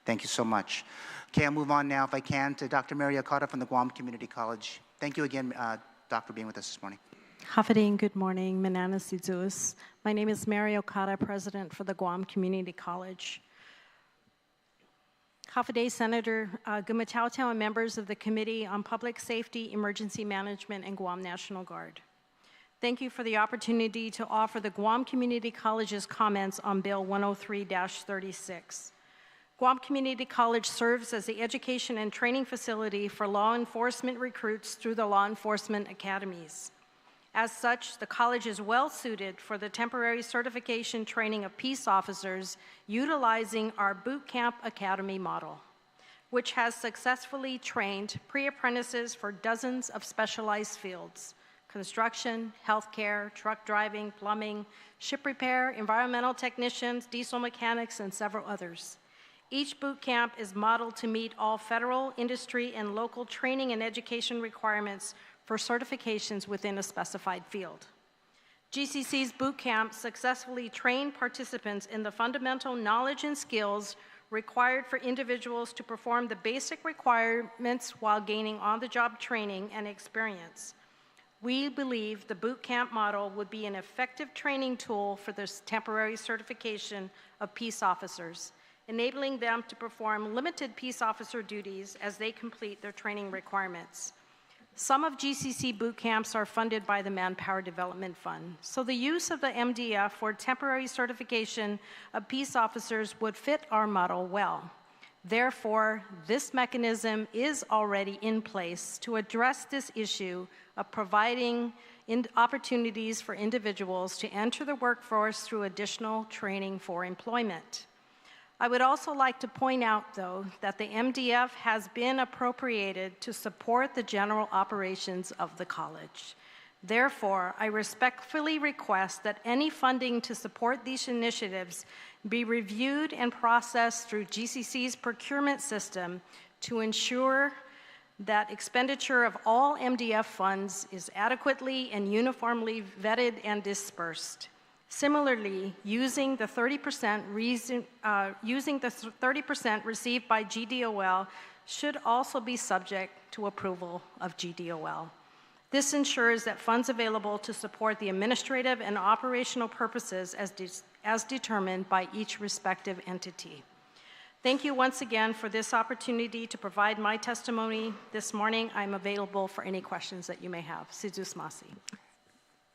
Thank you so much. Okay, I'll move on now, if I can, to Dr. Mary Okada from the Guam Community College. Thank you again, Doc, for being with us this morning. Hafading, good morning. Manana Sidzus. My name is Mary Okada, President for the Guam Community College. Hafaday, Senator Gumataotao, and members of the Committee on Public Safety, Emergency Management, and Guam National Guard. Thank you for the opportunity to offer the Guam Community College's comments on Bill 103-36. Guam Community College serves as the education and training facility for law enforcement recruits through the law enforcement academies. As such, the college is well suited for the temporary certification training of peace officers utilizing our boot camp academy model, which has successfully trained pre-apprentices for dozens of specialized fields: construction, healthcare, truck driving, plumbing, ship repair, environmental technicians, diesel mechanics, and several others. Each boot camp is modeled to meet all federal, industry, and local training and education requirements for certifications within a specified field. GCC's boot camp successfully trained participants in the fundamental knowledge and skills required for individuals to perform the basic requirements while gaining on-the-job training and experience. We believe the boot camp model would be an effective training tool for this temporary certification of peace officers, enabling them to perform limited peace officer duties as they complete their training requirements. Some of GCC boot camps are funded by the Manpower Development Fund, so the use of the MDF for temporary certification of peace officers would fit our model well. Therefore, this mechanism is already in place to address this issue of providing opportunities for individuals to enter the workforce through additional training for employment. I would also like to point out, though, that the MDF has been appropriated to support the general operations of the college. Therefore, I respectfully request that any funding to support these initiatives be reviewed and processed through GCC's procurement system to ensure that expenditure of all MDF funds is adequately and uniformly vetted and dispersed. Similarly, using the 30% received by GDOL should also be subject to approval of GDOL. This ensures that funds available to support the administrative and operational purposes as determined by each respective entity. Thank you once again for this opportunity to provide my testimony this morning. I'm available for any questions that you may have. Sidzus Masi.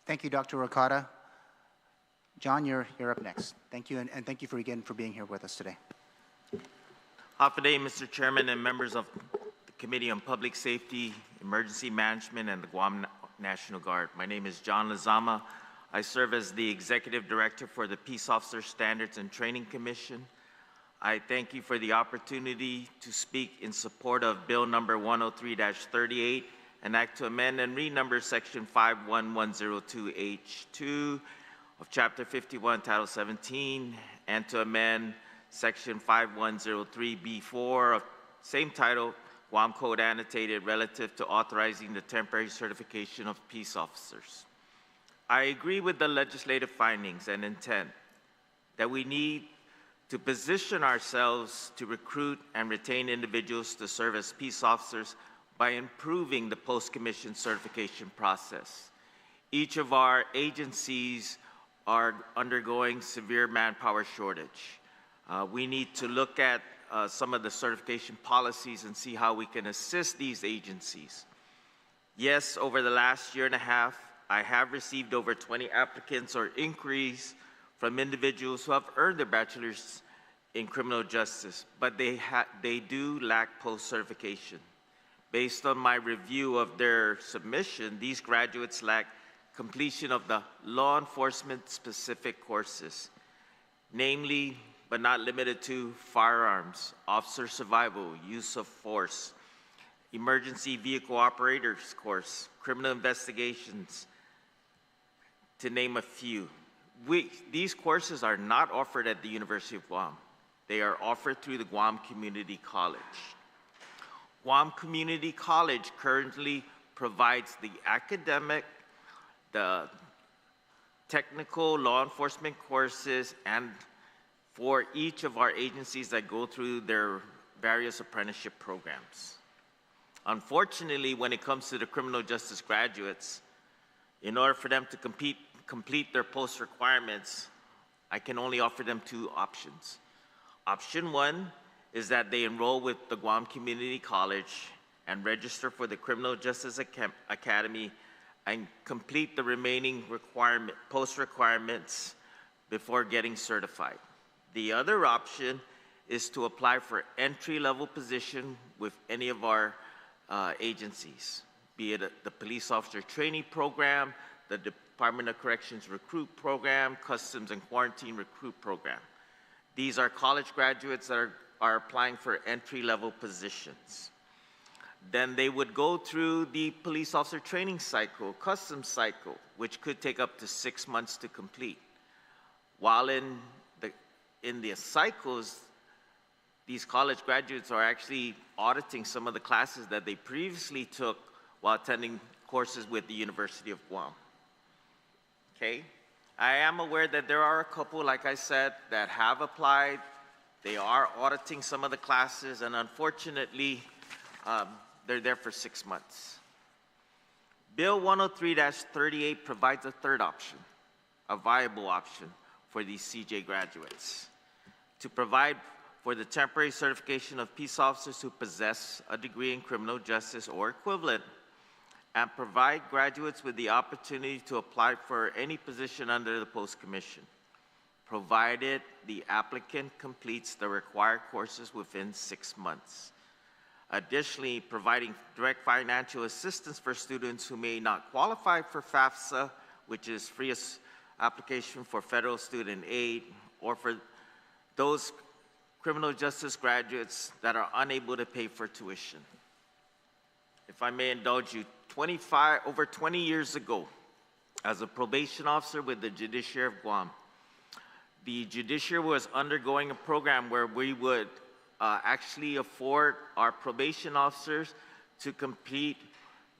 Thank you, Dr. Okada. John, you're up next. Thank you, and thank you again for being here with us today. Hafaday, Mr. Chairman, and members of the Committee on Public Safety, Emergency Management, and the Guam National Guard. My name is John Lazama. I serve as the Executive Director for the Peace Officer Standards and Training Commission. I thank you for the opportunity to speak in support of Bill number 103-38, an act to amend and renumber Section 51102H2 of Chapter 51, Title 17, and to amend Section 5103B4 of same title, Guam Code Annotated, relative to authorizing the temporary certification of peace officers. I agree with the legislative findings and intent that we need to position ourselves to recruit and retain individuals to serve as peace officers by improving the post-commission certification process. Each of our agencies are undergoing severe manpower shortage. We need to look at some of the certification policies and see how we can assist these agencies. Yes, over the last year and a half, I have received over 20 applicants or inquiries from individuals who have earned their bachelor's in criminal justice, but they do lack post-certification. Based on my review of their submission, these graduates lack completion of the law enforcement specific courses, namely, but not limited to firearms, officer survival, use of force, emergency vehicle operators course, criminal investigations, to name a few. These courses are not offered at the University of Guam. They are offered through the Guam Community College. Guam Community College currently provides the academic, the technical law enforcement courses, and for each of our agencies that go through their various apprenticeship programs. Unfortunately, when it comes to the criminal justice graduates, in order for them to complete their post requirements, I can only offer them two options. Option one is that they enroll with the Guam Community College and register for the Criminal Justice Academy and complete the remaining post requirements before getting certified. The other option is to apply for entry-level position with any of our agencies, be it the Police Officer Training Program, the Department of Corrections Recruit Program, Customs and Quarantine Recruit Program. These are college graduates that are applying for entry-level positions. Then they would go through the police officer training cycle, customs cycle, which could take up to 6 months to complete. While in the cycles, these college graduates are actually auditing some of the classes that they previously took while attending courses with the University of Guam. Okay? I am aware that there are a couple, like I said, that have applied. They are auditing some of the classes, and unfortunately, they're there for 6 months. Bill 103-38 provides a third option, a viable option for these CJ graduates, to provide for the temporary certification of peace officers who possess a degree in criminal justice or equivalent, and provide graduates with the opportunity to apply for any position under the Post Commission, provided the applicant completes the required courses within 6 months. Additionally, providing direct financial assistance for students who may not qualify for FAFSA, which is free application for federal student aid, or for those criminal justice graduates that are unable to pay for tuition. If I may indulge you, over 20 years ago, as a probation officer with the Judiciary of Guam, the Judiciary was undergoing a program where we would actually afford our probation officers to complete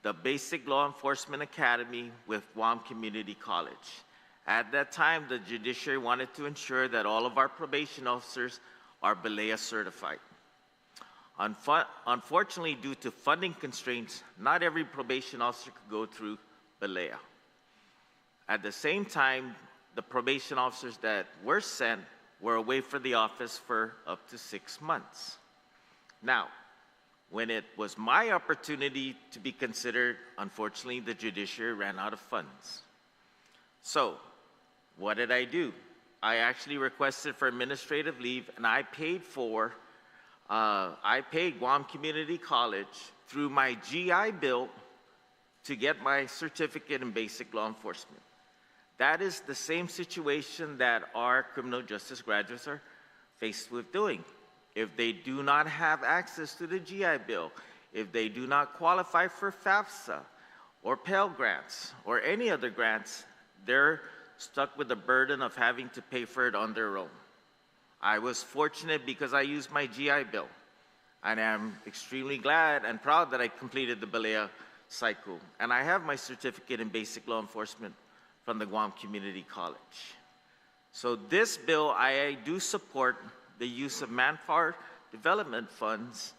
the Basic Law Enforcement Academy with Guam Community College. At that time, the Judiciary wanted to ensure that all of our probation officers are BELEA certified. Unfortunately, due to funding constraints, not every probation officer could go through BELEA. At the same time, the probation officers that were sent were away from the office for up to 6 months. Now, when it was my opportunity to be considered, unfortunately, the Judiciary ran out of funds. So, what did I do? I actually requested for administrative leave, and I paid Guam Community College through my GI Bill to get my certificate in basic law enforcement. That is the same situation that our criminal justice graduates are faced with doing. If they do not have access to the GI Bill, if they do not qualify for FAFSA or Pell Grants or any other grants, they're stuck with the burden of having to pay for it on their own. I was fortunate because I used my GI Bill, and I'm extremely glad and proud that I completed the BELEA cycle, and I have my certificate in basic law enforcement from the Guam Community College. So this bill, I do support the use of manpower development funds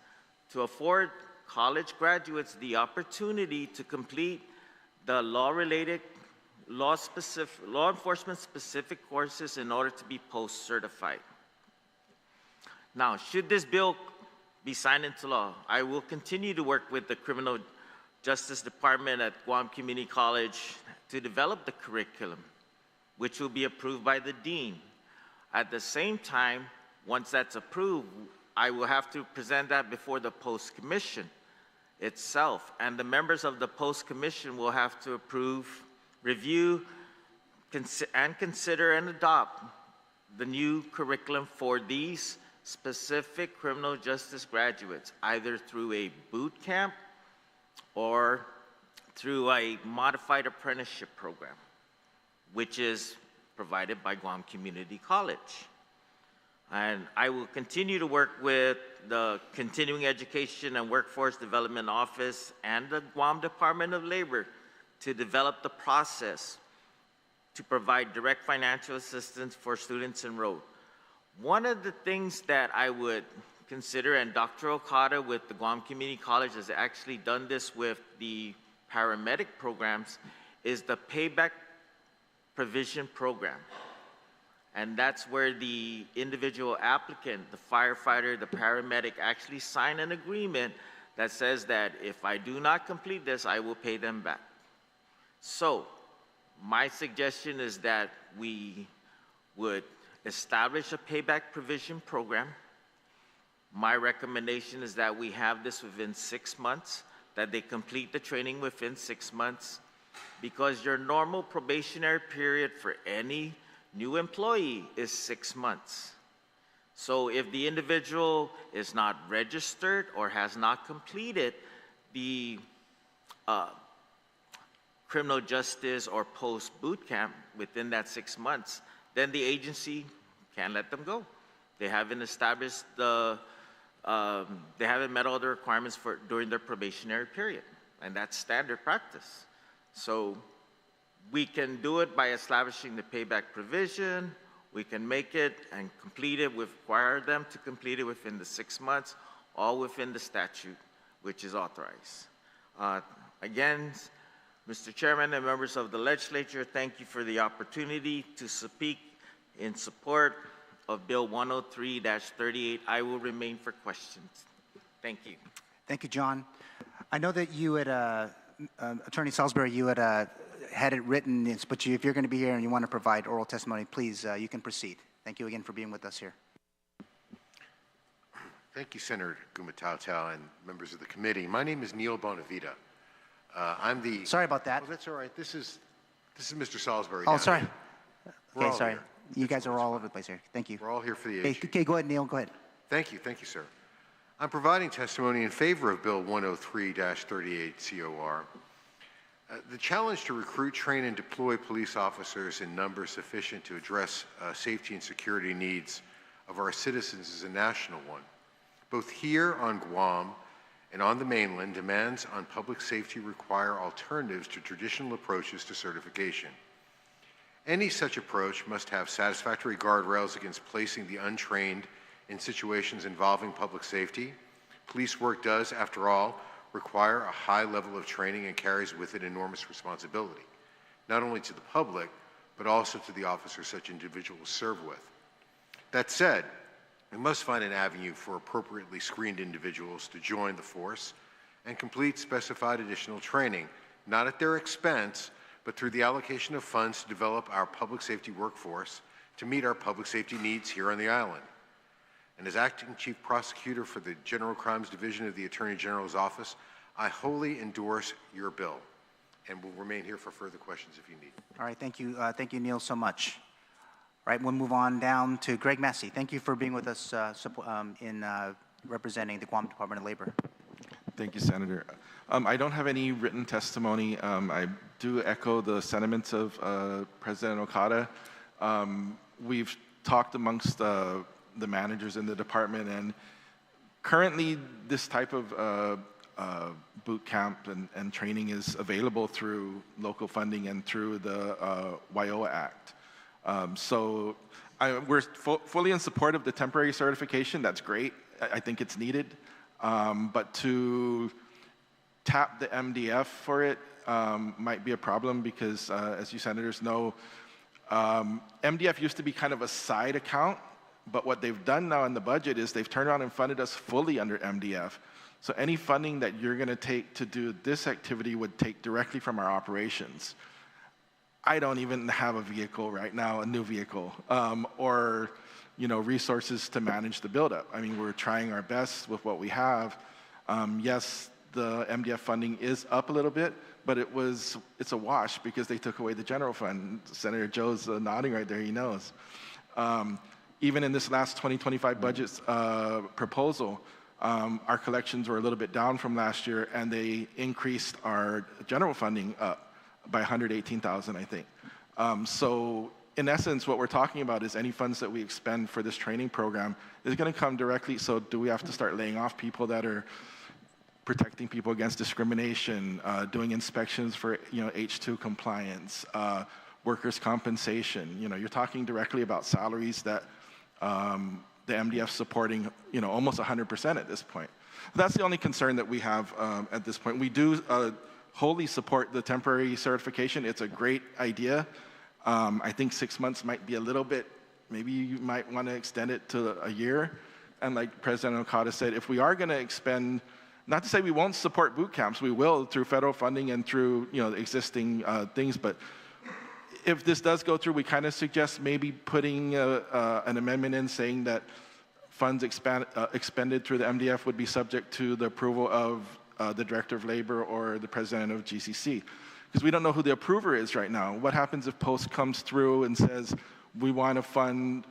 to afford college graduates the opportunity to complete the law enforcement specific courses in order to be post-certified. Now, should this bill be signed into law, I will continue to work with the Criminal Justice Department at Guam Community College to develop the curriculum, which will be approved by the dean. At the same time, Once that's approved, I will have to present that before the post commission itself, and the members of the post commission will have to approve, review, and consider and adopt the new curriculum for these specific criminal justice graduates, either through a boot camp or through a modified apprenticeship program, which is provided by Guam Community College. And I will continue to work with the Continuing Education and Workforce Development Office and the Guam Department of Labor to develop the process to provide direct financial assistance for students enrolled. One of the things that I would consider, and Dr. Okada with the Guam Community College has actually done this with the paramedic programs, is the payback provision program. And that's where the individual applicant, the firefighter, the paramedic, actually sign an agreement that says that if I do not complete this, I will pay them back. So my suggestion is that we would establish a payback provision program. My recommendation is that we have this within 6 months, that they complete the training within 6 months, because your normal probationary period for any new employee is 6 months. So if the individual is not registered or has not completed the criminal justice or post boot camp within that 6 months, then the agency can't let them go. They haven't established they haven't met all the requirements during their probationary period, and that's standard practice. So we can do it by establishing the payback provision. We can make it and complete it, require them to complete it within the 6 months, all within the statute, which is authorized. Again, Mr. Chairman and members of the legislature, thank you for the opportunity to speak in support of Bill 103-38. I will remain for questions. Thank you. Thank you, John. I know that you had, Attorney Salisbury, you had it written, but if you're going to be here and you want to provide oral testimony, please, you can proceed. Thank you again for being with us here. Thank you, Senator Gumataotao and members of the committee. My name is Neil Bonavita. I'm the... Sorry about that. Oh, that's all right. This is Mr. Salisbury. Oh, sorry. Okay, sorry. You guys are all over the place here. Thank you. We're all here for the issue. Okay, go ahead, Neil. Go ahead. Thank you, sir. I'm providing testimony in favor of Bill 103-38 COR. The challenge to recruit, train, and deploy police officers in numbers sufficient to address safety and security needs of our citizens is a national one. Both here on Guam and on the mainland, demands on public safety require alternatives to traditional approaches to certification. Any such approach must have satisfactory guardrails against placing the untrained in situations involving public safety. Police work does, after all, require a high level of training and carries with it enormous responsibility, not only to the public, but also to the officers such individuals serve with. That said, we must find an avenue for appropriately screened individuals to join the force and complete specified additional training, not at their expense, but through the allocation of funds to develop our public safety workforce to meet our public safety needs here on the island. And as Acting Chief Prosecutor for the General Crimes Division of the Attorney General's Office, I wholly endorse your bill and will remain here for further questions if you need. All right, thank you, Neil, so much. All right, we'll move on down to Greg Massey. Thank you for being with us in representing the Guam Department of Labor. Thank you, Senator. I don't have any written testimony. I do echo the sentiments of President Okada. We've talked amongst the managers in the department, and currently this type of boot camp and training is available through local funding and through the WIOA Act. So we're fully in support of the temporary certification. That's great. I think it's needed. But to tap the MDF for it might be a problem because, as you senators know, MDF used to be kind of a side account, but what they've done now in the budget is they've turned around and funded us fully under MDF. So any funding that you're going to take to do this activity would take directly from our operations. I don't even have a vehicle right now, a new vehicle, or resources to manage the buildup. I mean, we're trying our best with what we have. Yes, the MDF funding is up a little bit, but it's a wash because they took away the general fund. Senator Joe's nodding right there, he knows. Even in this last 2025 budget proposal, our collections were a little bit down from last year, and they increased our general funding up by 118,000, I think. So in essence, what we're talking about is any funds that we expend for this training program is going to come directly. So do we have to start laying off people that are protecting people against discrimination, doing inspections for H2 compliance, workers' compensation? You're talking directly about salaries that the MDF supporting almost 100% at this point. That's the only concern that we have at this point. We do wholly support the temporary certification. It's a great idea. I think 6 months might be a little bit, maybe you might want to extend it to a year. And like President Okada said, if we are going to expend, not to say we won't support boot camps, we will through federal funding and through existing things, but if this does go through, we kind of suggest maybe putting an amendment in saying that funds expended through the MDF would be subject to the approval of the Director of Labor or the President of GCC. Because we don't know who the approver is right now. What happens if Post comes through and says, we want to fund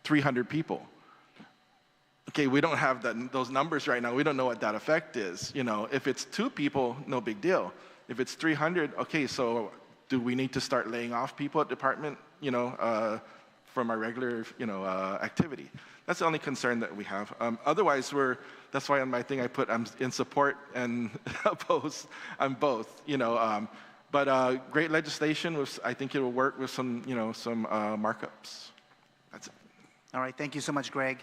300 people? Okay, we don't have those numbers right now. We don't know what that effect is. If it's 2 people, no big deal. If it's 300, okay, so do we need to start laying off people at department, from our regular, activity? That's the only concern that we have. Otherwise, that's why on my thing I put I'm in support and opposed. I'm both, But great legislation. I think it will work with some markups. That's it. All right, thank you so much, Greg.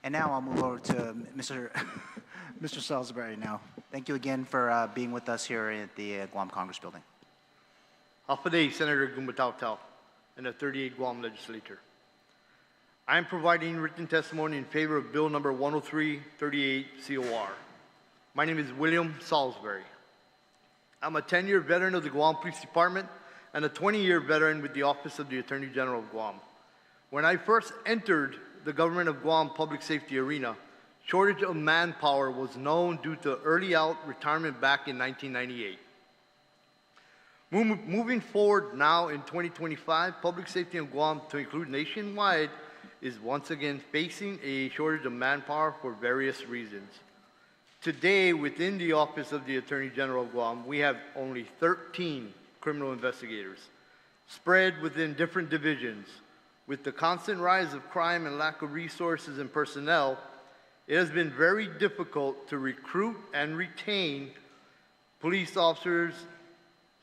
And now I'll move over to Mr. Salisbury now. Thank you again for being with us here at the Guam Congress building. Hapaday, Senator Gumataotao, and the 38th Guam Legislature. I am providing written testimony in favor of Bill number 10338 COR. My name is William Salisbury. I'm a 10-year veteran of the Guam Police Department and a 20-year veteran with the Office of the Attorney General of Guam. When I first entered the government of Guam public safety arena, shortage of manpower was known due to early out retirement back in 1998. Moving forward now in 2025, public safety in Guam, to include nationwide, is once again facing a shortage of manpower for various reasons. Today, within the Office of the Attorney General of Guam, we have only 13 criminal investigators, spread within different divisions. With the constant rise of crime and lack of resources and personnel, it has been very difficult to recruit and retain police officers,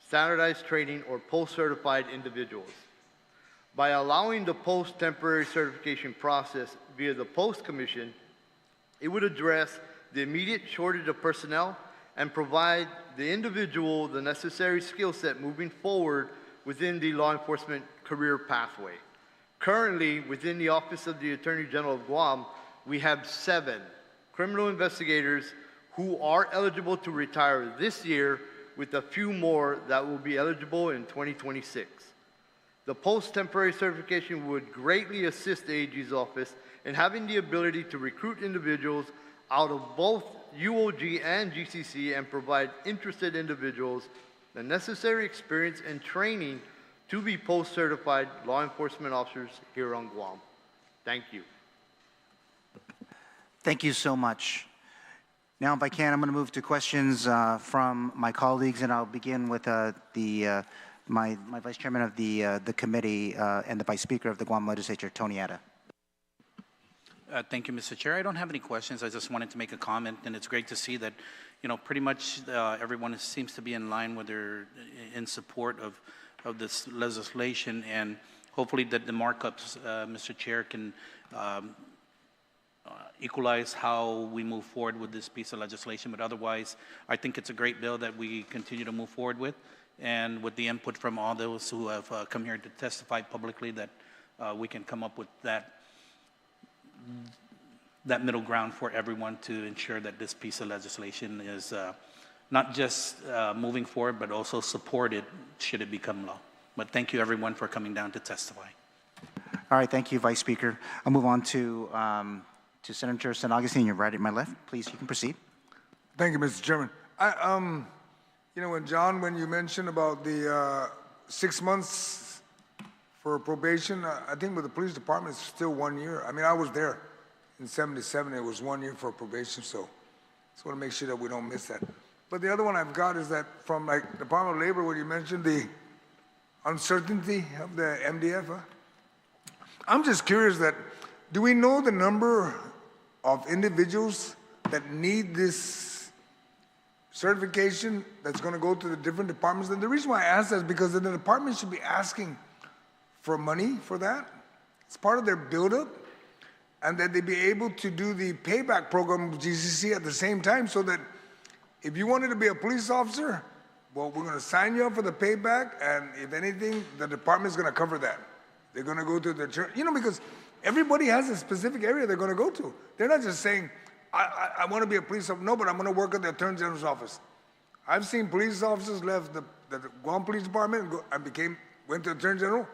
standardized training, or post-certified individuals. By allowing the post-temporary certification process via the Post Commission, it would address the immediate shortage of personnel and provide the individual the necessary skill set moving forward within the law enforcement career pathway. Currently, within the Office of the Attorney General of Guam, we have 7 criminal investigators who are eligible to retire this year, with a few more that will be eligible in 2026. The post-temporary certification would greatly assist the AG's office in having the ability to recruit individuals out of both UOG and GCC and provide interested individuals the necessary experience and training to be post-certified law enforcement officers here on Guam. Thank you. Thank you so much. Now, if I can, I'm going to move to questions from my colleagues, and I'll begin with my Vice Chairman of the committee and the Vice Speaker of the Guam Legislature, Tony Atta. Thank you, Mr. Chair. I don't have any questions. I just wanted to make a comment, and it's great to see that, pretty much everyone seems to be in line with in support of this legislation, and hopefully that the markups, Mr. Chair, can equalize how we move forward with this piece of legislation. But otherwise, I think it's a great bill that we continue to move forward with, and with the input from all those who have come here to testify publicly, that we can come up with that middle ground for everyone to ensure that this piece of legislation is not just moving forward, but also supported should it become law. But thank you, everyone, for coming down to testify. All right, thank you, Vice Speaker. I'll move on to Senator San Agustin. You're right at my left. Please, you can proceed. Thank you, Mr. Chairman. You know, when you mentioned about the 6 months for probation, I think with the police department, it's still 1 year. I mean, I was there in '77. It was 1 year for probation, so just want to make sure that we don't miss that. But the other one I've got is that from like Department of Labor, where you mentioned the uncertainty of the MDF. I'm just curious that, do we know the number of individuals that need this certification that's going to go to the different departments? And the reason why I ask that is because the department should be asking for money for that. It's part of their buildup, and that they be able to do the payback program with GCC at the same time, so that if you wanted to be a police officer, well, we're going to sign you up for the payback, and if anything, the department's going to cover that. They're going to go to the church, you know, because everybody has a specific area they're going to go to. They're not just saying, I want to be a police officer. No, but I'm going to work at the Attorney General's office. I've seen police officers left the Guam Police Department and went to the Attorney General.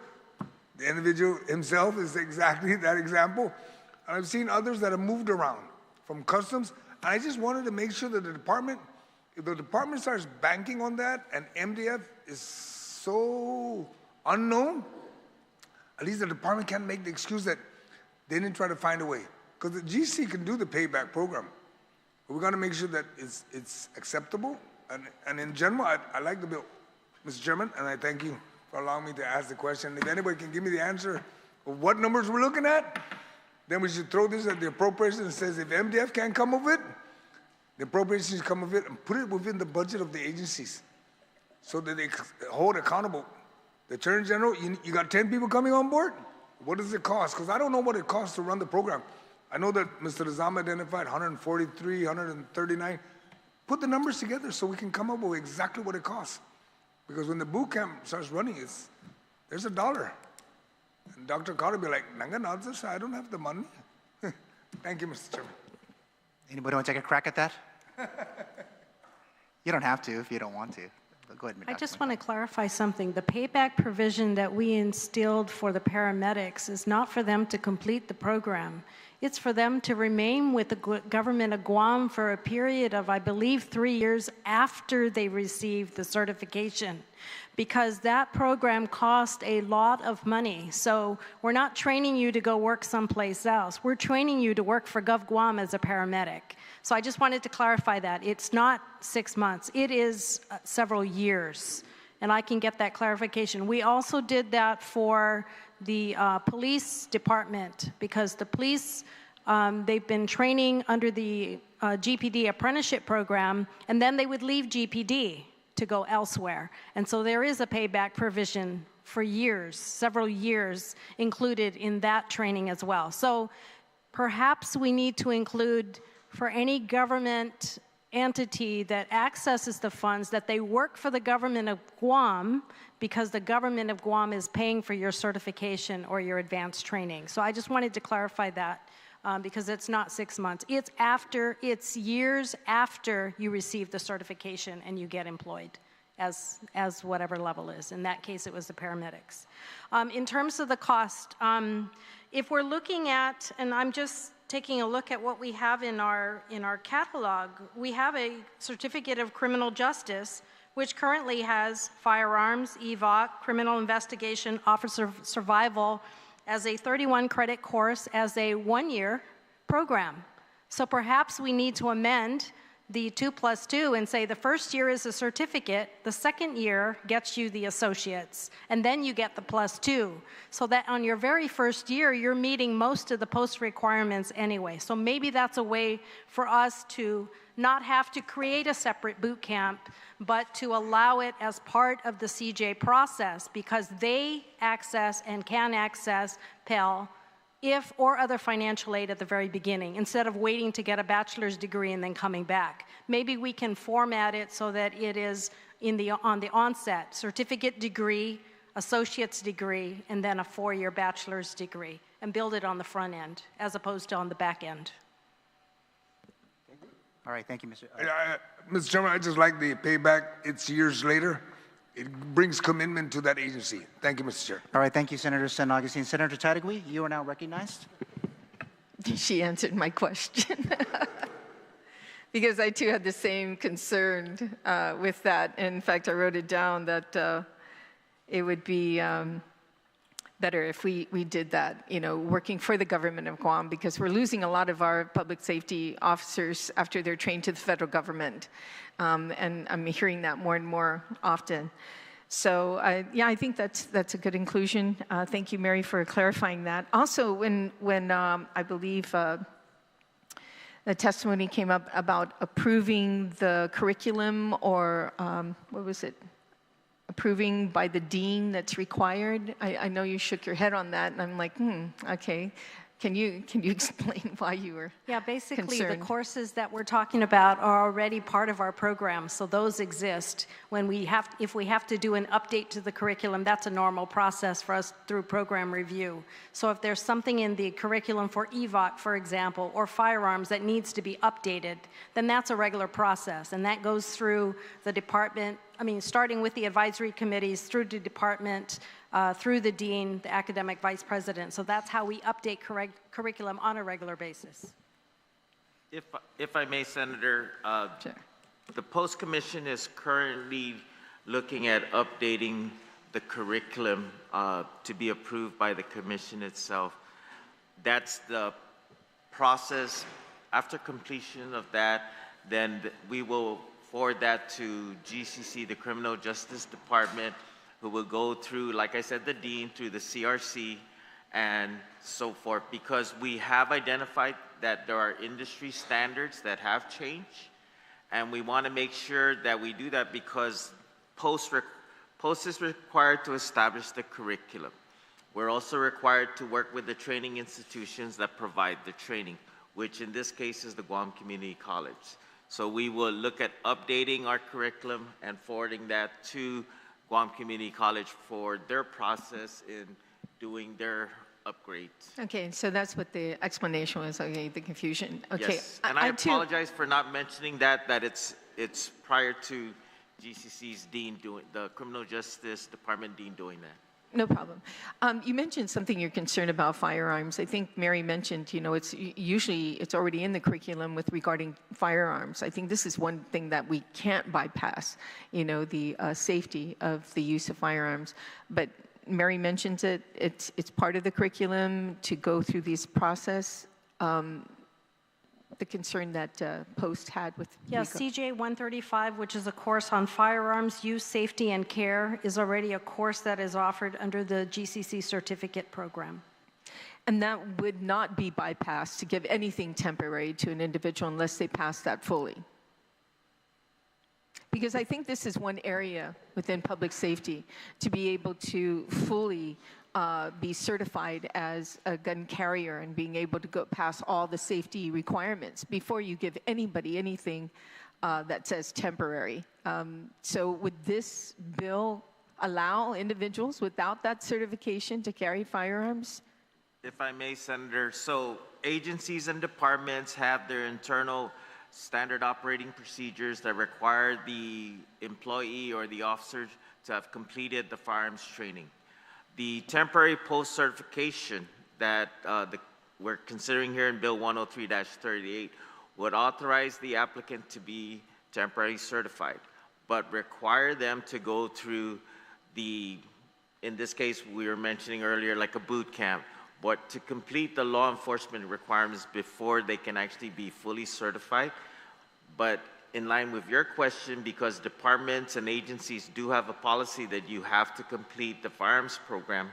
The individual himself is exactly that example. And I've seen others that have moved around from customs. And I just wanted to make sure that the department, if the department starts banking on that and MDF is so unknown, at least the department can't make the excuse that they didn't try to find a way. Because the GC can do the payback program. But we got to make sure that it's acceptable. And in general, I like the bill, Mr. Chairman, and I thank you for allowing me to ask the question. If anybody can give me the answer of what numbers we're looking at, then we should throw this at the appropriation and says if MDF can't come of it, the appropriations come of it and put it within the budget of the agencies so that they hold accountable. The Attorney General, you got 10 people coming on board? What does it cost? Because I don't know what it costs to run the program. I know that Mr. Rizama identified 143, 139. Put the numbers together so we can come up with exactly what it costs. Because when the boot camp starts running, there's $1. And Dr. Carter will be like, Nanganadzas, I don't have the money. Thank you, Mr. Chairman. Anybody want to take a crack at that? You don't have to if you don't want to. But go ahead, I just want to clarify something. The payback provision that we instilled for the paramedics is not for them to complete the program. It's for them to remain with the government of Guam for a period of, I believe, 3 years after they receive the certification, because that program cost a lot of money. So we're not training you to go work someplace else. We're training you to work for Gov Guam as a paramedic. So I just wanted to clarify that. It's not 6 months. It is several years. And I can get that clarification. We also did that for the police department, because the police, they've been training under the GPD apprenticeship program, and then they would leave GPD to go elsewhere. And so there is a payback provision for years, several years, included in that training as well. So perhaps we need to include for any government entity that accesses the funds that they work for the government of Guam, because the government of Guam is paying for your certification or your advanced training. So I just wanted to clarify that because it's not 6 months. It's years after you receive the certification and you get employed as whatever level is. In that case, it was the paramedics. In terms of the cost, if we're looking at, and I'm just taking a look at what we have in our catalog, we have a certificate of criminal justice, which currently has firearms, EVOC, criminal investigation, officer survival, as a 31 credit course, as a 1-year program. So perhaps we need to amend the 2+2 and say the first year is a certificate, the second year gets you the associates, and then you get the +2. So that on your very first year, you're meeting most of the post requirements anyway. So maybe that's a way for us to not have to create a separate boot camp, but to allow it as part of the CJ process, because they access and can access Pell or other financial aid at the very beginning, instead of waiting to get a bachelor's degree and then coming back. Maybe we can format it so that it is on the onset, certificate degree, associate's degree, and then a 4-year bachelor's degree, and build it on the front end, as opposed to on the back end. All right, thank you, Mr. Mr. Chairman, I just like the payback. It's years later. it brings commitment to that agency. Thank you, Mr. Chair. All right, thank you, Senator San Augustine. Senator Tadegui, you are now recognized. She answered my question. Because I too had the same concern with that. In fact, I wrote it down that it would be better if we did that, working for the government of Guam, because we're losing a lot of our public safety officers after they're trained to the federal government. And I'm hearing that more and more often. So yeah, I think that's a good inclusion. Thank you, Mary, for clarifying that. Also, when I believe the testimony came up about approving the curriculum, or what was it? Approving by the dean that's required. I know you shook your head on that, and I'm like, okay. Can you explain why you were basically concerned? The courses that we're talking about are already part of our program, so those exist. If we have to do an update to the curriculum, that's a normal process for us through program review. So if there's something in the curriculum for EVOC, for example, or firearms that needs to be updated, then that's a regular process, and that goes through the department, starting with the advisory committees, through the department, through the dean, the academic vice president. So that's how we update curriculum on a regular basis. If I may, Senator, Sure. The Post Commission is currently looking at updating the curriculum to be approved by the Commission itself. That's the process. After completion of that, then we will forward that to GCC, the Criminal Justice Department, who will go through, like I said, the dean, through the CRC, and so forth, because we have identified that there are industry standards that have changed, and we want to make sure that we do that because Post is required to establish the curriculum. We're also required to work with the training institutions that provide the training, which in this case is the Guam Community College. So we will look at updating our curriculum and forwarding that to Guam Community College for their process in doing their upgrades. Okay, so that's what the explanation was, okay, the confusion. Okay. Yes, and I apologize for not mentioning that it's prior to GCC's dean doing, the Criminal Justice Department dean doing that. No problem. You mentioned something you're concerned about firearms. I think Mary mentioned, it's already in the curriculum with regarding firearms. I think this is one thing that we can't bypass, the safety of the use of firearms. But Mary mentions it's part of the curriculum to go through this process. The concern that Post had with CJ 135, which is a course on firearms use, safety, and care, is already a course that is offered under the GCC certificate program. And that would not be bypassed to give anything temporary to an individual unless they pass that fully. Because I think this is one area within public safety to be able to fully be certified as a gun carrier and being able to go past all the safety requirements before you give anybody anything that says temporary. So would this bill allow individuals without that certification to carry firearms? If I may, Senator, so agencies and departments have their internal standard operating procedures that require the employee or the officer to have completed the firearms training. The temporary post-certification that we're considering here in Bill 103-38 would authorize the applicant to be temporarily certified, but require them to go through in this case, we were mentioning earlier, like a boot camp, but to complete the law enforcement requirements before they can actually be fully certified. But in line with your question, because departments and agencies do have a policy that you have to complete the firearms program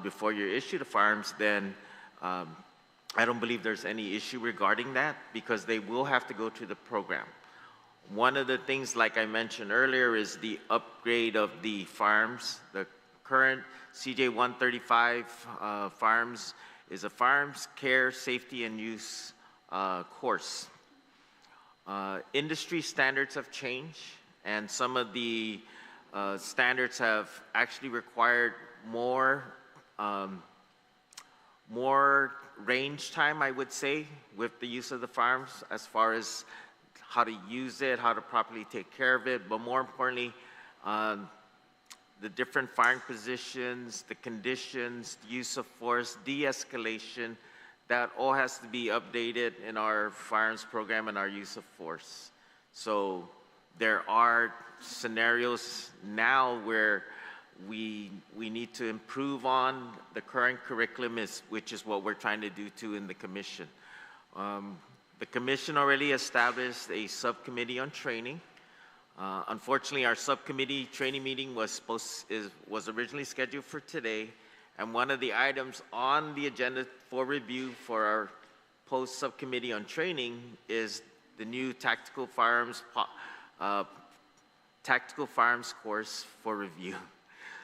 before you're issued the firearms, then I don't believe there's any issue regarding that because they will have to go through the program. One of the things, like I mentioned earlier, is the upgrade of the firearms. The current CJ 135 firearms is a firearms care, safety, and use course. Industry standards have changed, and some of the standards have actually required more range time, I would say, with the use of the firearms as far as how to use it, how to properly take care of it, but more importantly, the different firing positions, the conditions, use of force, de-escalation, that all has to be updated in our firearms program and our use of force. So there are scenarios now where we need to improve on the current curriculum, which is what we're trying to do too in the commission. The commission already established a subcommittee on training. Unfortunately, our subcommittee training meeting was originally scheduled for today, and one of the items on the agenda for review for our post-subcommittee on training is the new tactical firearms course for review.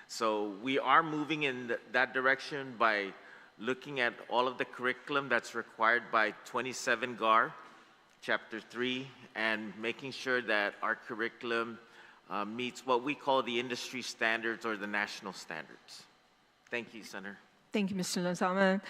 So we are moving in that direction by looking at all of the curriculum that's required by 27 GAR, Chapter 3, and making sure that our curriculum meets what we call the industry standards or the national standards. Thank you, Senator. Thank you, Mr. Lozama.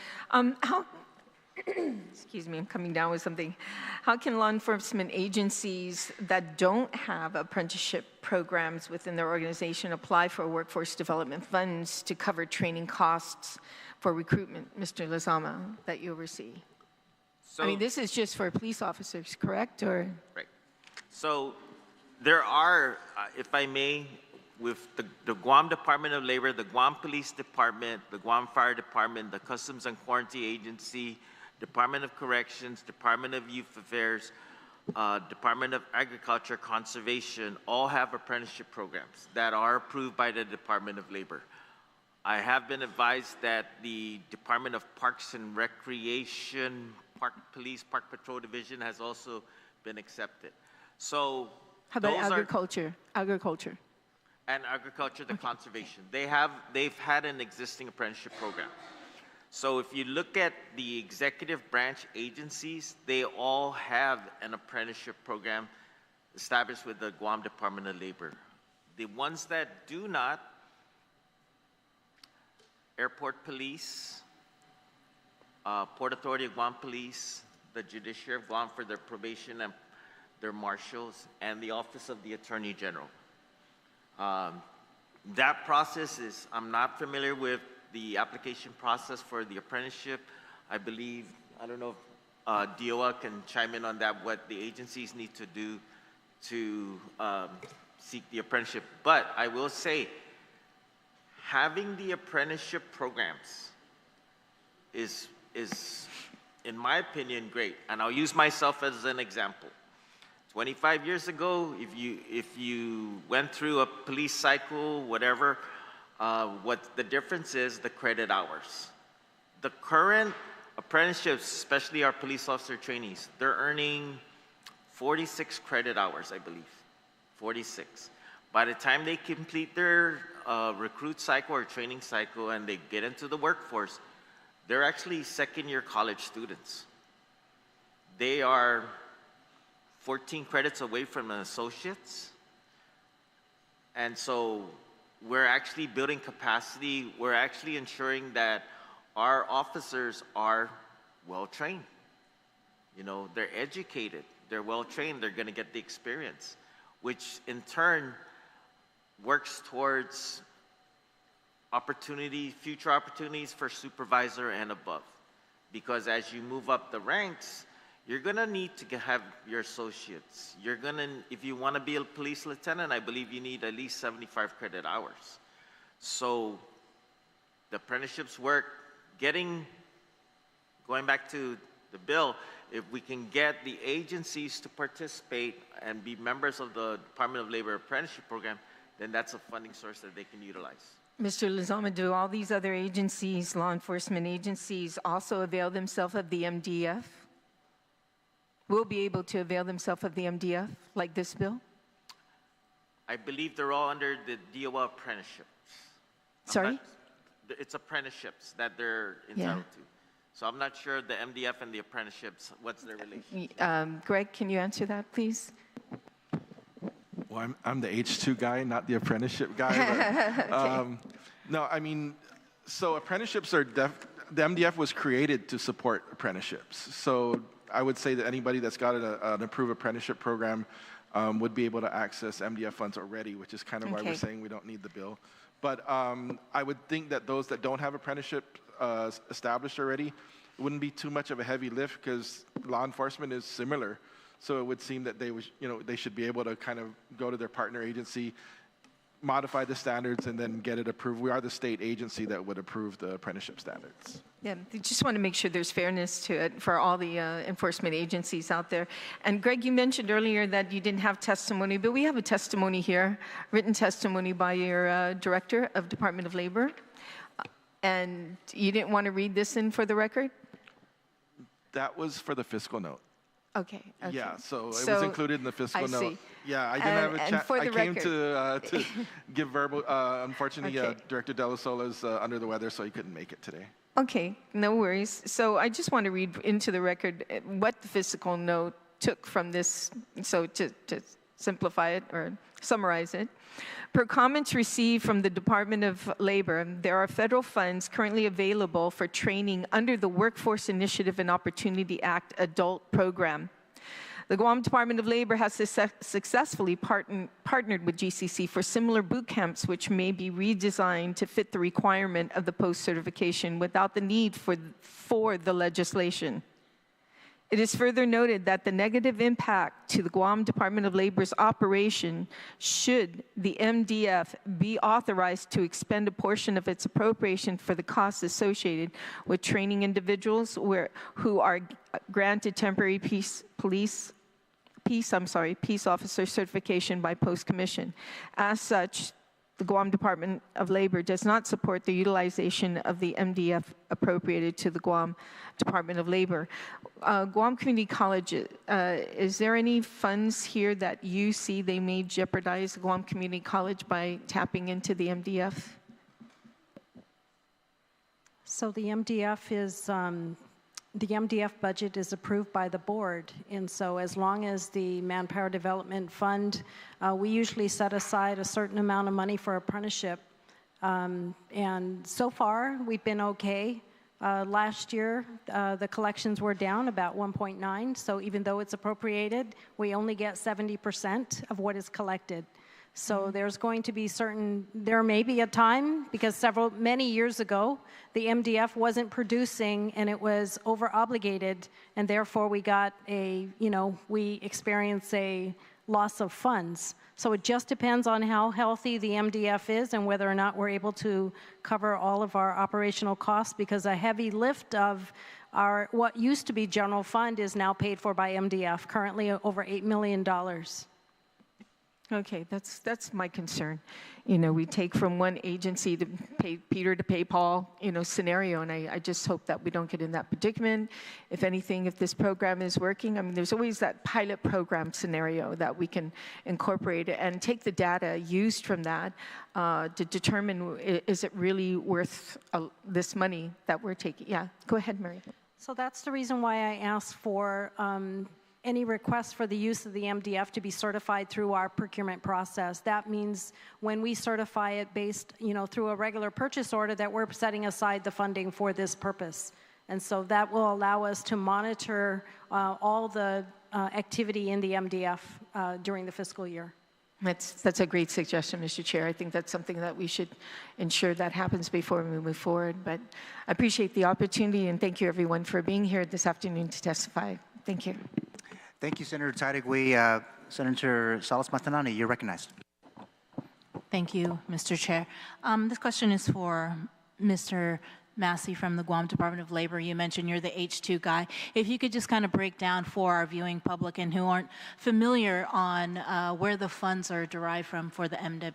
Excuse me, I'm coming down with something. How can law enforcement agencies that don't have apprenticeship programs within their organization apply for workforce development funds to cover training costs for recruitment, Mr. Lozama, that you oversee? So, I mean, this is just for police officers, correct? Or? Right. So there are, if I may, with the Guam Department of Labor, the Guam Police Department, the Guam Fire Department, the Customs and Quarantine Agency, Department of Corrections, Department of Youth Affairs, Department of Agriculture, Conservation, all have apprenticeship programs that are approved by the Department of Labor. I have been advised that the Department of Parks and Recreation, Park Police, Park Patrol Division has also been accepted. So how about agriculture? Agriculture. And agriculture, the conservation. They've had an existing apprenticeship program. So if you look at the executive branch agencies, they all have an apprenticeship program established with the Guam Department of Labor. The ones that do not, Airport Police, Port Authority of Guam Police, the Judiciary of Guam for their probation and their marshals, and the Office of the Attorney General. That process is, I'm not familiar with the application process for the apprenticeship. I believe, I don't know if DOA can chime in on that, what the agencies need to do to seek the apprenticeship. But I will say, having the apprenticeship programs is, in my opinion, great. And I'll use myself as an example. 25 years ago, if you went through a police cycle, whatever, what the difference is the credit hours. The current apprenticeships, especially our police officer trainees, they're earning 46 credit hours, I believe, 46. By the time they complete their recruit cycle or training cycle and they get into the workforce, they're actually second-year college students. They are 14 credits away from an associate's. And so we're actually building capacity. We're actually ensuring that our officers are well-trained. You know, they're educated, they're well-trained, they're gonna get the experience, which in turn works towards future opportunities for supervisor and above. Because as you move up the ranks, you're gonna need to have your associates. If you wanna be a police lieutenant, I believe you need at least 75 credit hours. So the apprenticeships work. Going back to the bill, if we can get the agencies to participate and be members of the Department of Labor apprenticeship program, then that's a funding source that they can utilize. Mr. Lozama, do all these other agencies, law enforcement agencies, also avail themselves of the MDF? Will be able to avail themselves of the MDF, like this bill? I believe they're all under the DOA apprenticeships. Sorry? It's apprenticeships that they're entitled to. So I'm not sure the MDF and the apprenticeships, what's their relation? Greg, can you answer that, please? Well, I'm the H2 guy, not the apprenticeship guy. But, Okay. No, I mean, so apprenticeships are, the MDF was created to support apprenticeships. So I would say that anybody that's got an approved apprenticeship program would be able to access MDF funds already, which is kind of why we're saying we don't need the bill. But I would think that those that don't have apprenticeship established already, it wouldn't be too much of a heavy lift because law enforcement is similar. So it would seem that they would, they should be able to kind of go to their partner agency, modify the standards, and then get it approved. We are the state agency that would approve the apprenticeship standards. Yeah, they just want to make sure there's fairness to it for all the enforcement agencies out there. And Greg, you mentioned earlier that you didn't have testimony, but we have a testimony here, written testimony by your Director of Department of Labor. And you didn't want to read this in for the record? That was for the fiscal note. Okay. Yeah, so it was included in the fiscal note. See. Yeah, I didn't have a chance. I came record. to give verbal. Unfortunately, Director Della Sola is under the weather, so he couldn't make it today. Okay, no worries. So I just want to read into the record what the fiscal note took from this, so to simplify it or summarize it. Per comments received from the Department of Labor, there are federal funds currently available for training under the Workforce Initiative and Opportunity Act adult program. The Guam Department of Labor has successfully partnered with GCC for similar boot camps, which may be redesigned to fit the requirement of the post-certification without the need for the legislation. It is further noted that the negative impact to the Guam Department of Labor's operation should the MDF be authorized to expend a portion of its appropriation for the costs associated with training individuals who are granted temporary peace officer certification by post-commission. As such, the Guam Department of Labor does not support the utilization of the MDF appropriated to the Guam Department of Labor. Guam Community College, is there any funds here that you see they may jeopardize Guam Community College by tapping into the MDF? So the MDF is, the MDF budget is approved by the board, and so as long as the Manpower Development Fund, we usually set aside a certain amount of money for apprenticeship, and so far we've been okay. Last year, the collections were down about 1.9, so even though it's appropriated, we only get 70% of what is collected. So there's going to be there may be a time, because many years ago, the MDF wasn't producing and it was over-obligated, and therefore we got we experienced a loss of funds. So it just depends on how healthy the MDF is and whether or not we're able to cover all of our operational costs, because a heavy lift of what used to be general fund is now paid for by MDF, currently over $8 million. Okay, that's my concern. We take from one agency to pay Peter to pay Paul, scenario, and I just hope that we don't get in that predicament. If anything, if this program is working, I mean, there's always that pilot program scenario that we can incorporate and take the data used from that to determine, is it really worth this money that we're taking? Yeah, go ahead, Mary. So that's the reason why I asked for any request for the use of the MDF to be certified through our procurement process. That means when we certify it based, through a regular purchase order, that we're setting aside the funding for this purpose. And so that will allow us to monitor all the activity in the MDF during the fiscal year. That's a great suggestion, Mr. Chair. I think that's something that we should ensure that happens before we move forward. But I appreciate the opportunity, and thank you, everyone, for being here this afternoon to testify. Thank you. Thank you, Senator Taitigui. Senator Salas-Matanani, you're recognized. Thank you, Mr. Chair. This question is for Mr. Massey from the Guam Department of Labor. You mentioned you're the H2 guy. If you could just kind of break down for our viewing public and who aren't familiar on where the funds are derived from for the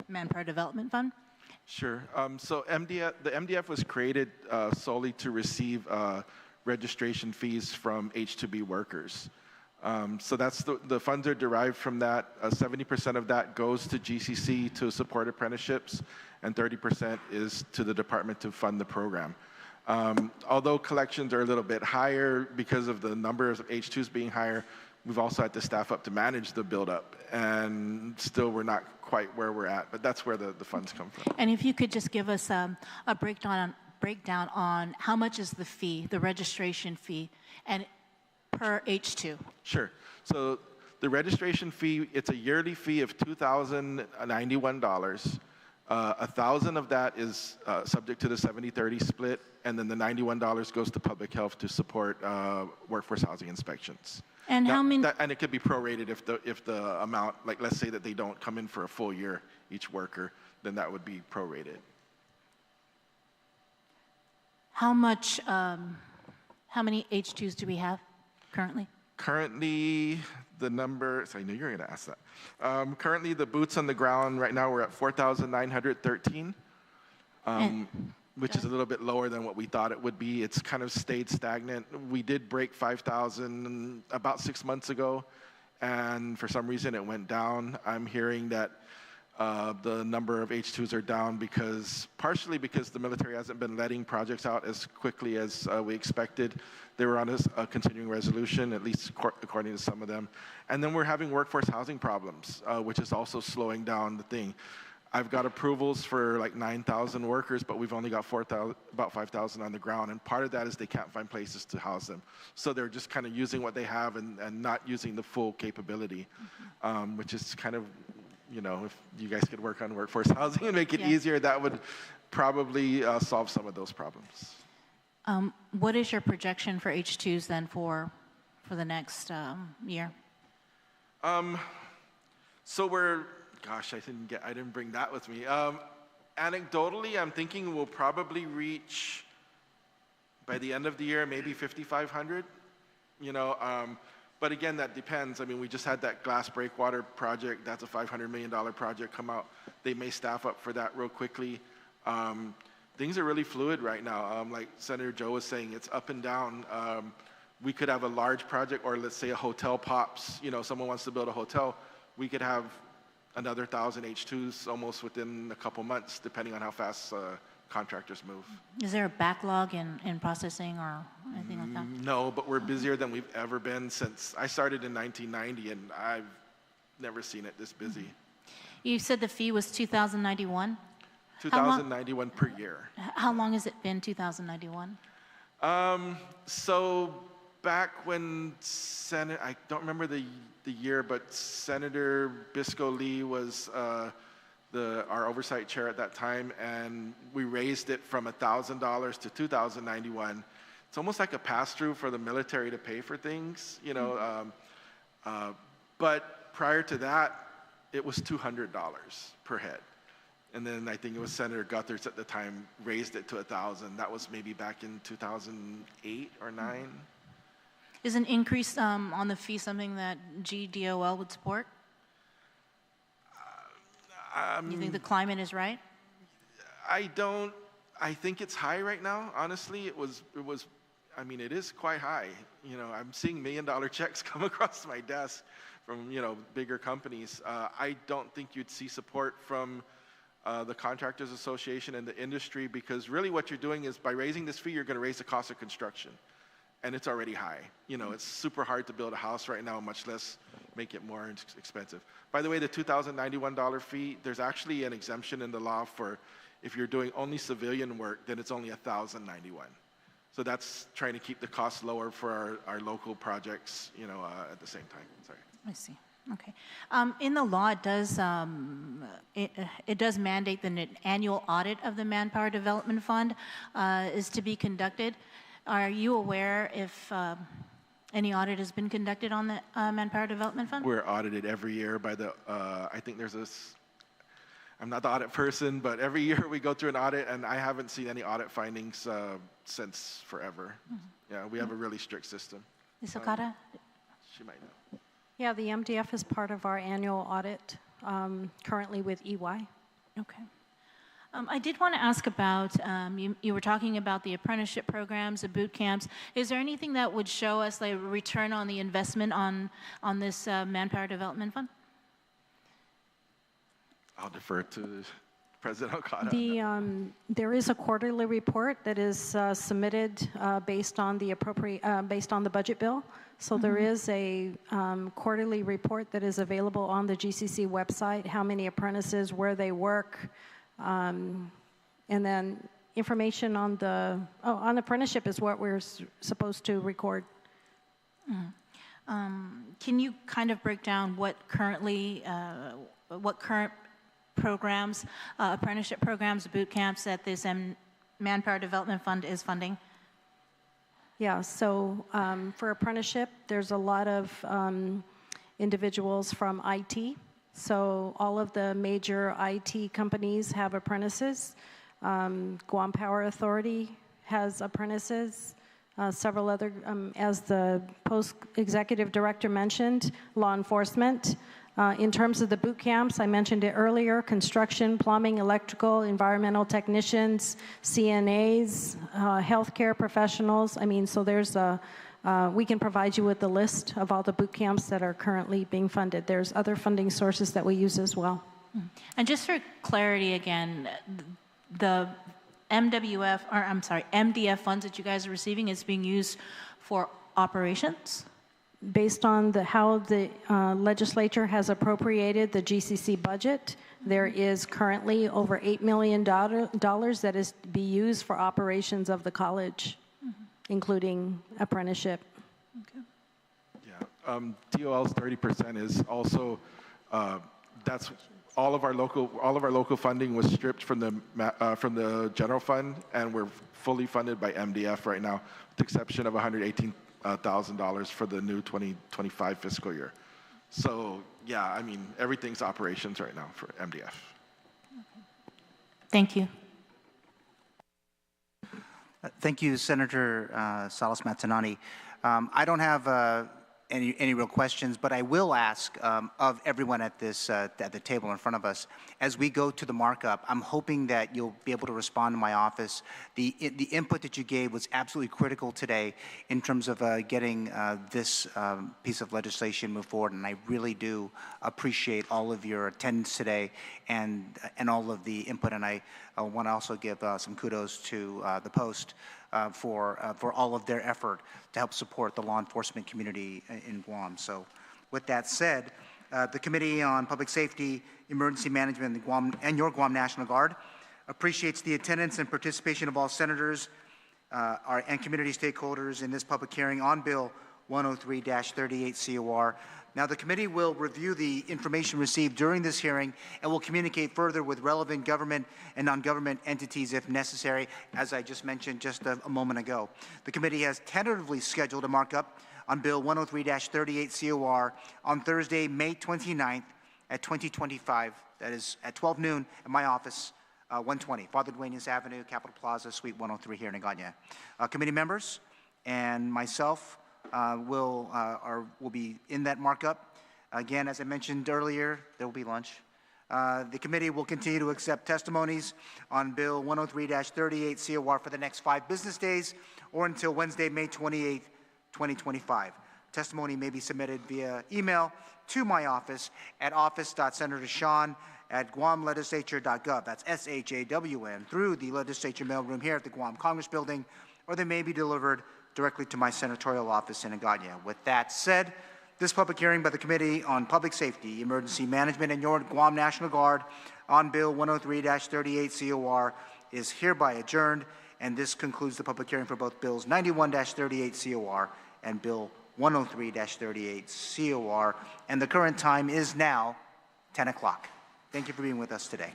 Manpower Development Fund. Sure. So the MDF was created solely to receive registration fees from H2B workers. So that's the funds are derived from that. 70% of that goes to GCC to support apprenticeships, and 30% is to the department to fund the program. Although collections are a little bit higher because of the number of H2s being higher, we've also had to staff up to manage the buildup, and still we're not quite where we're at, but that's where the funds come from. And if you could just give us a breakdown on how much is the fee, the registration fee, and per H2. Sure. So The registration fee, it's a yearly fee of $2,091. 1,000 of that is subject to the 70-30 split, and then the $91 goes to public health to support workforce housing inspections. And how many? And it could be prorated if the amount, like let's say that they don't come in for a full year, each worker, then that would be prorated. How much? How many H2s do we have currently? Currently, the number, so I knew you were going to ask that. Currently, the boots on the ground right now, we're at 4,913, which is a little bit lower than what we thought it would be. It's kind of stayed stagnant. We did break 5,000 about 6 months ago, and for some reason it went down. I'm hearing that the number of H2s are down partially because the military hasn't been letting projects out as quickly as we expected. They were on a continuing resolution, at least according to some of them. And then we're having workforce housing problems, which is also slowing down the thing. I've got approvals for like 9,000 workers, but we've only got about 5,000 on the ground. And part of that is they can't find places to house them. So they're just kind of using what they have and not using the full capability, which is kind of, you know, if you guys could work on workforce housing and make it easier, that would probably solve some of those problems. What is your projection for H2s then for the next year? So gosh, I didn't bring that with me. Anecdotally, I'm thinking we'll probably reach, by the end of the year, maybe 5,500, you know. But again, that depends. I mean, we just had that glass breakwater project. That's a $500 million project come out. They may staff up for that real quickly. Things are really fluid right now. Like Senator Joe was saying, it's up and down. We could have a large project, or let's say a hotel pops. You know, someone wants to build a hotel. We could have another 1,000 H2s almost within a couple months, depending on how fast contractors move. Is there a backlog in processing or anything like that? No, but we're busier than we've ever been since I started in 1990, and I've never seen it this busy. You said the fee was $2,091? $2,091 per year. How long has it been, $2,091? So back when I don't remember the year, but Senator Biscoe Lee was our oversight chair at that time, and we raised it from $1,000 to $2,091. It's almost like a pass-through for the military to pay for things, you know. But prior to that, it was $200 per head. And then I think it was Senator Guthers at the time raised it to $1,000. That was maybe back in 2008 or 9. Is an increase on the fee something that GDOL would support? You think the climate is right? I think it's high right now. Honestly, it is quite high. You know, I'm seeing $1 million checks come across my desk from, you know, bigger companies. I don't think you'd see support from the Contractors Association and the industry, because really what you're doing is by raising this fee, you're going to raise the cost of construction. And it's already high. You know, it's super hard to build a house right now, much less make it more expensive. By the way, the $2,091 fee, there's actually an exemption in the law for if you're doing only civilian work, then it's only $1,091. So that's trying to keep the costs lower for our local projects, you know, at the same time. Sorry. I see. Okay. In the law, it does mandate that an annual audit of the Manpower Development Fund is to be conducted. Are you aware if any audit has been conducted on the Manpower Development Fund? We're audited every year by the, I think there's this, I'm not the audit person, but every year we go through an audit, and I haven't seen any audit findings since forever. Mm-hmm. Yeah, we have a really strict system. Ms. Okada? She might know. Yeah, the MDF is part of our annual audit, currently with EY. Okay. I did want to ask about, you were talking about the apprenticeship programs, the boot camps. Is there anything that would show us like a return on the investment on this Manpower Development Fund? I'll defer to President Okada. There is a quarterly report that is submitted based on the budget bill. So there is a quarterly report that is available on the GCC website, how many apprentices, where they work, and then information on on apprenticeship is what we're supposed to record. Can you kind of break down what current programs, apprenticeship programs, boot camps that this Manpower Development Fund is funding? Yeah, so for apprenticeship, there's a lot of individuals from IT. So all of the major IT companies have apprentices. Guam Power Authority has apprentices. Several other, as the post-executive director mentioned, law enforcement. In terms of the boot camps, I mentioned it earlier, construction, plumbing, electrical, environmental technicians, CNAs, healthcare professionals. I mean, so there's a, we can provide you with the list of all the boot camps that are currently being funded. There's other funding sources that we use as well. And just for clarity again, the MDF funds that you guys are receiving is being used for operations? Based on how the legislature has appropriated the GCC budget, there is currently over $8 million that is to be used for operations of the college, including apprenticeship. Okay. Yeah, DOL's 30% is also, that's all of our local funding was stripped from the general fund, and we're fully funded by MDF right now, with the exception of $118,000 for the new 2025 fiscal year. So yeah, I mean, everything's operations right now for MDF. Thank you. Thank you, Senator Salas Matanani. I don't have any real questions, but I will ask of everyone at this at the table in front of us, as we go to the markup, I'm hoping that you'll be able to respond to my office. The input that you gave was absolutely critical today in terms of getting this piece of legislation moved forward, and I really do appreciate all of your attendance today and all of the input. And I want to also give some kudos to the Post for all of their effort to help support the law enforcement community in Guam. So with that said, the Committee on Public Safety, Emergency Management and your Guam National Guard appreciates the attendance and participation of all senators and community stakeholders in this public hearing on Bill 103-38 COR. Now, the committee will review the information received during this hearing and will communicate further with relevant government and non-government entities if necessary, as I just mentioned just a moment ago. The committee has tentatively scheduled a markup on Bill 103-38 COR on Thursday, May 29th at 2025. That is at 12 noon at my office, 120 Father Duenas Avenue, Capitol Plaza, Suite 103 here in Agustin. Committee members and myself will be in that markup. Again, as I mentioned earlier, there will be lunch. The committee will continue to accept testimonies on Bill 103-38 COR for the next 5 business days or until Wednesday, May 28th, 2025. Testimony may be submitted via email to my office at office.senatorShawn@guamlegislature.gov. That's SHAWN, through the legislature mailroom here at the Guam Congress Building, or they may be delivered directly to my senatorial office in Agustin. With that said, this public hearing by the Committee on Public Safety, Emergency Management, and your Guam National Guard on Bill 103-38 COR is hereby adjourned, and this concludes the public hearing for both Bills 91-38 COR and Bill 103-38 COR, and the current time is now 10 o'clock. Thank you for being with us today.